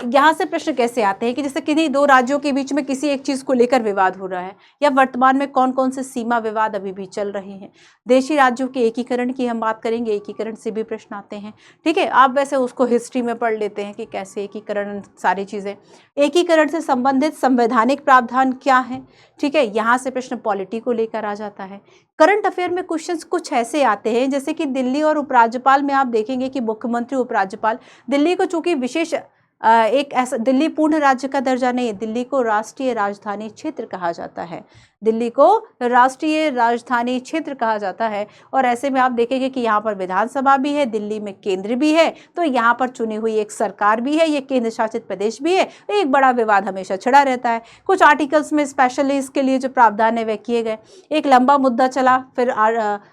यहाँ से प्रश्न कैसे आते हैं कि जैसे किन्हीं 2 राज्यों के बीच में किसी एक चीज को लेकर विवाद हो रहा है, या वर्तमान में कौन कौन से सीमा विवाद अभी भी चल रहे हैं। देशी राज्यों के एकीकरण की हम बात करेंगे, एकीकरण से भी प्रश्न आते हैं। ठीक है, आप वैसे उसको हिस्ट्री में पढ़ लेते हैं कि कैसे एकीकरण, सारी चीजें। एकीकरण से संबंधित संवैधानिक प्रावधान क्या है? ठीक है, यहाँ से प्रश्न पॉलिटी को लेकर आ जाता है। करंट अफेयर में क्वेश्चंस कुछ ऐसे आते हैं, जैसे कि दिल्ली और उपराज्यपाल में आप देखेंगे कि मुख्यमंत्री, उपराज्यपाल, दिल्ली को चूंकि विशेष एक ऐसा, दिल्ली पूर्ण राज्य का दर्जा नहीं है, दिल्ली को राष्ट्रीय राजधानी क्षेत्र कहा जाता है। दिल्ली को राष्ट्रीय राजधानी क्षेत्र कहा जाता है। और ऐसे में आप देखेंगे कि यहाँ पर विधानसभा भी है, दिल्ली में केंद्र भी है, तो यहाँ पर चुनी हुई एक सरकार भी है, ये केंद्र शासित प्रदेश भी है। एक बड़ा विवाद हमेशा छिड़ा रहता है। कुछ आर्टिकल्स में स्पेशली इसके लिए जो प्रावधान है वह किए गए। एक लंबा मुद्दा चला, फिर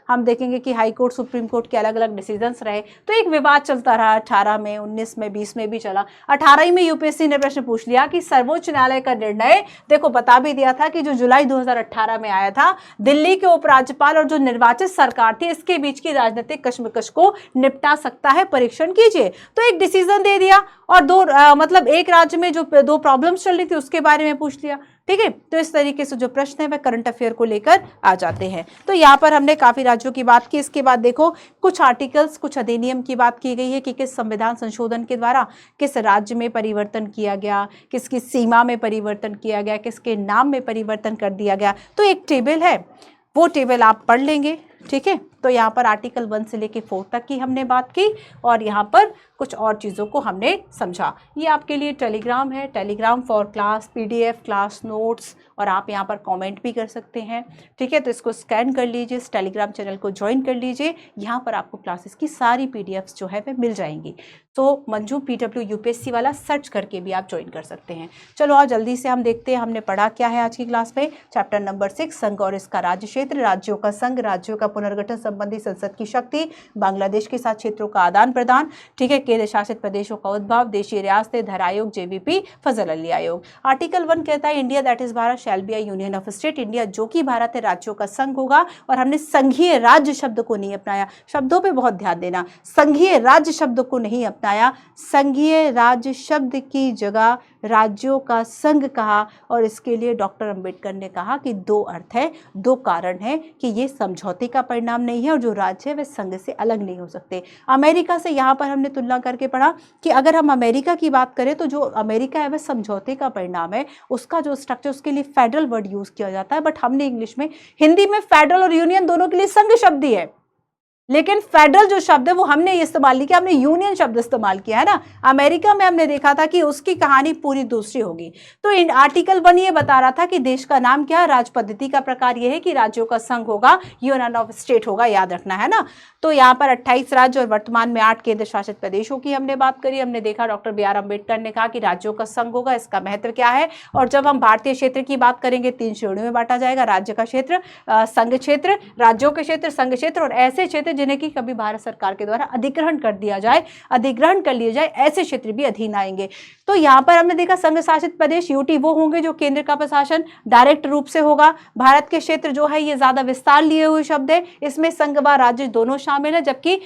हम देखेंगे कि हाई कोर्ट, सुप्रीम कोर्ट के अलग अलग डिसीजंस रहे, तो एक विवाद चलता रहा। 18 में, 19 में, 20 में भी चला। 18 में यूपीएससी ने प्रश्न पूछ लिया कि सर्वोच्च न्यायालय का निर्णय, देखो बता भी दिया था कि जो जुलाई 2018 में आया था, दिल्ली के उपराज्यपाल और जो निर्वाचित सरकार थी इसके बीच की राजनीतिक कश्मकश को निपटा सकता है, परीक्षण कीजिए। तो एक डिसीजन दे दिया, और मतलब एक राज्य में जो 2 प्रॉब्लम्स चल रही थी उसके बारे में पूछ लिया। ठीक है, तो इस तरीके से जो प्रश्न है वह करंट अफेयर को लेकर आ जाते हैं। तो यहाँ पर हमने काफी राज्यों की बात की। इसके बाद देखो कुछ आर्टिकल्स, कुछ अधिनियम की बात की गई है कि किस संविधान संशोधन के द्वारा किस राज्य में परिवर्तन किया गया, किसकी सीमा में परिवर्तन किया गया, किसके नाम में परिवर्तन कर दिया गया। तो एक टेबल है, वो टेबल आप पढ़ लेंगे। ठीक है, तो यहाँ पर आर्टिकल 1 से लेके 4 तक की हमने बात की, और यहाँ पर कुछ और चीज़ों को हमने समझा। ये आपके लिए टेलीग्राम है, Telegram for class, PDF, class notes, और आप यहाँ पर कमेंट भी कर सकते हैं। ठीक है, तो इसको स्कैन कर लीजिए, इस टेलीग्राम चैनल को ज्वाइन कर लीजिए। यहाँ पर आपको क्लासेस की सारी पीडीएफ्स जो है वह मिल जाएंगी। तो मंजू PW यूपीएससी वाला सर्च करके भी आप ज्वाइन कर सकते हैं। चलो आज जल्दी से हम देखते हैं हमने पढ़ा क्या है आज की क्लास में। चैप्टर नंबर 6, संघ और इसका राज्य क्षेत्र, राज्यों का संघ, राज्यों का पुनर्गठन संबंधी संसद की शक्ति, बांग्लादेश के साथ क्षेत्रों का आदान प्रदान। ठीक है, केंद्र शासित प्रदेशों का उद्भव, देशीय रियासतें, धर आयोग, JVP, फजल अली आयोग। आर्टिकल 1 कहता है India that is Bharat shall be a union of state, India जो कि भारत है राज्यों का संघ होगा। और हमने संघीय राज्य शब्द को नहीं अपनाया, शब्दों पे बहुत ध्यान देना, संघीय राज्य शब्द को नहीं अपनाया, संघीय राज्य शब्द की जगह राज्यों का संघ कहा। और इसके लिए डॉक्टर अंबेडकर ने कहा कि 2 अर्थ है, 2 कारण है कि ये समझौते का परिणाम नहीं है, और जो राज्य है वे संघ से अलग नहीं हो सकते। अमेरिका से यहाँ पर हमने तुलना करके पढ़ा कि अगर हम अमेरिका की बात करें तो जो अमेरिका है वह समझौते का परिणाम है, उसका जो स्ट्रक्चर, उसके लिए फेडरल वर्ड यूज किया जाता है। बट हमने इंग्लिश में, हिंदी में फेडरल और यूनियन दोनों के लिए संघ शब्द ही है, लेकिन फेडरल जो शब्द है वो हमने इस्तेमाल नहीं किया, हमने यूनियन शब्द इस्तेमाल किया है ना। अमेरिका में हमने देखा था कि उसकी कहानी पूरी दूसरी होगी। तो इन आर्टिकल 1 ये बता रहा था कि देश का नाम क्या है, राज पद्धति का प्रकार यह है कि राज्यों का संघ होगा, यूनियन ऑफ स्टेट होगा, याद रखना है ना। तो यहाँ पर 28 राज्य और वर्तमान में 8 केंद्र शासित प्रदेशों की हमने बात करी। हमने देखा डॉक्टर बी आर अम्बेडकर ने कहा कि राज्यों का संघ होगा, इसका महत्व क्या है। और जब हम भारतीय क्षेत्र की बात करेंगे 3 श्रेणियों में बांटा जाएगा, राज्य का क्षेत्र, संघ क्षेत्र, राज्यों के क्षेत्र, संघ क्षेत्र और ऐसे क्षेत्र जिन्हें कि कभी भारत सरकार के द्वारा अधिग्रहण कर दिया जाए, अधिग्रहण कर लिए जाए, ऐसे क्षेत्र भी अधीन आएंगे। तो यहाँ पर हमने देखा संघ शासित प्रदेश यूटी वो होंगे जो केंद्र का प्रशासन डायरेक्ट रूप से होगा। भारत के क्षेत्र जो है ये ज्यादा विस्तार लिए हुए शब्द है, इसमें संघ व राज्य दोनों शामिल है, जबकि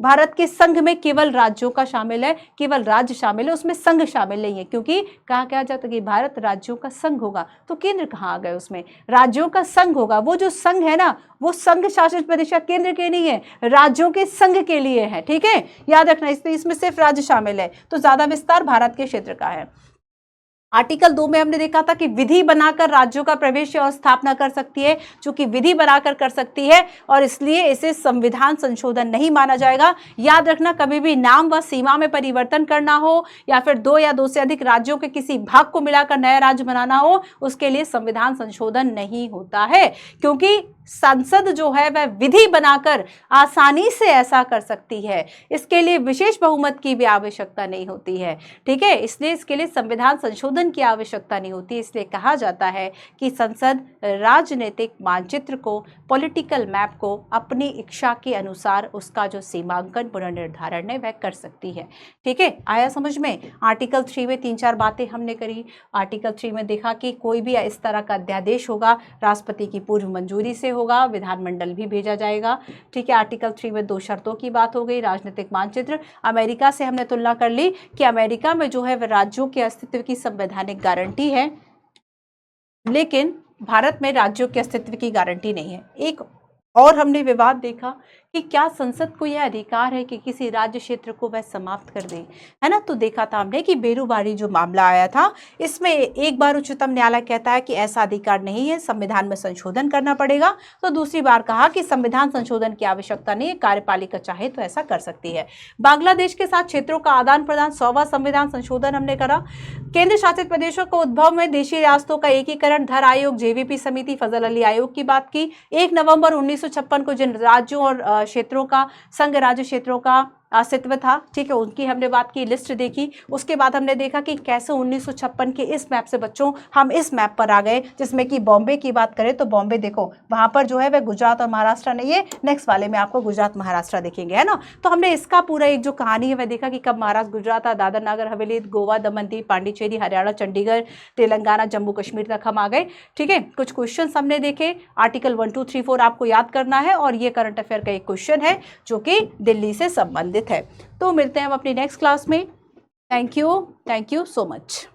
भारत के संघ में केवल राज्यों का शामिल है, केवल राज्य शामिल है, उसमें संघ शामिल नहीं है। क्योंकि कहा क्या जाता है कि भारत राज्यों का संघ होगा, तो केंद्र कहाँ आ गए, उसमें राज्यों का संघ होगा। वो जो संघ है ना, वो संघ शासित प्रदेश केंद्र के नहीं है, राज्यों के संघ के लिए है, ठीक है, याद रखना। इसमें सिर्फ राज्य शामिल है, तो ज्यादा विस्तार भारत के क्षेत्र का है। आर्टिकल 2 में हमने देखा था कि विधि बनाकर राज्यों का प्रवेश और स्थापना कर सकती है, चूंकि विधि बनाकर कर सकती है और इसलिए इसे संविधान संशोधन नहीं माना जाएगा। याद रखना, कभी भी नाम व सीमा में परिवर्तन करना हो या फिर 2 या 2 से अधिक राज्यों के किसी भाग को मिलाकर नया राज्य बनाना हो, उसके लिए संविधान संशोधन नहीं होता है, क्योंकि संसद जो है वह विधि बनाकर आसानी से ऐसा कर सकती है। इसके लिए विशेष बहुमत की भी आवश्यकता नहीं होती है, ठीक है, इसलिए इसके लिए संविधान संशोधन की आवश्यकता नहीं होती। इसलिए कहा जाता है कि संसद राजनीतिक मानचित्र को, पॉलिटिकल मैप को अपनी इच्छा के अनुसार उसका जो सीमांकन पुनर्निर्धारण है वह कर सकती है, ठीक है। आया समझ में। आर्टिकल 3 में 3-4 बातें हमने करी। आर्टिकल 3 में देखा कि कोई भी इस तरह का अध्यादेश होगा राष्ट्रपति की पूर्व मंजूरी से होगा, विधानमंडल भी भेजा जाएगा, ठीक है। आर्टिकल 3 में 2 शर्तों की बात हो गई। राजनीतिक मानचित्र, अमेरिका से हमने तुलना कर ली कि अमेरिका में जो है वह राज्यों के अस्तित्व की संवैधानिक गारंटी है, लेकिन भारत में राज्यों के अस्तित्व की गारंटी नहीं है। एक और हमने विवाद देखा कि क्या संसद को यह अधिकार है कि किसी राज्य क्षेत्र को वह समाप्त कर दे, है ना। तो देखा था हमने कि बेरूबारी जो मामला आया था, इसमें एक बार उच्चतम न्यायालय कहता है कि ऐसा अधिकार नहीं है, संविधान में संशोधन करना पड़ेगा। तो दूसरी बार कहा कि संविधान संशोधन की आवश्यकता नहीं है, कार्यपालिका चाहे तो ऐसा कर सकती है। बांग्लादेश के साथ क्षेत्रों का आदान प्रदान, 100वां संविधान संशोधन हमने करा। केंद्र शासित प्रदेशों को उद्भव में देशी रियासतों का एकीकरण, धर आयोग, जेवीपी समिति, फजल अली आयोग की बात की। 1 नवंबर 1956 को जिन राज्यों और क्षेत्रों का, संघ राज्य क्षेत्रों का अस्तित्व था, ठीक है, उनकी हमने बात की, लिस्ट देखी। उसके बाद हमने देखा कि कैसे 1956 के इस मैप से बच्चों हम इस मैप पर आ गए, जिसमें कि बॉम्बे की बात करें तो बॉम्बे देखो वहां पर जो है वह गुजरात और महाराष्ट्र नहीं है। नेक्स्ट वाले में आपको गुजरात महाराष्ट्र देखेंगे, है ना। तो हमने इसका पूरा एक जो कहानी है वह देखा कि कब महाराष्ट्र, गुजरात, दादर नगर हवेली, गोवा, दमन दीव, पांडिचेरी, हरियाणा, चंडीगढ़, तेलंगाना, जम्मू कश्मीर तक हम आ गए, ठीक है। कुछ क्वेश्चन हमने देखे। आर्टिकल 1, 2, 3, 4 आपको याद करना है और ये करंट अफेयर का एक क्वेश्चन है जो कि दिल्ली से संबंधित है। तो मिलते हैं हम अपनी नेक्स्ट क्लास में। Thank you so much.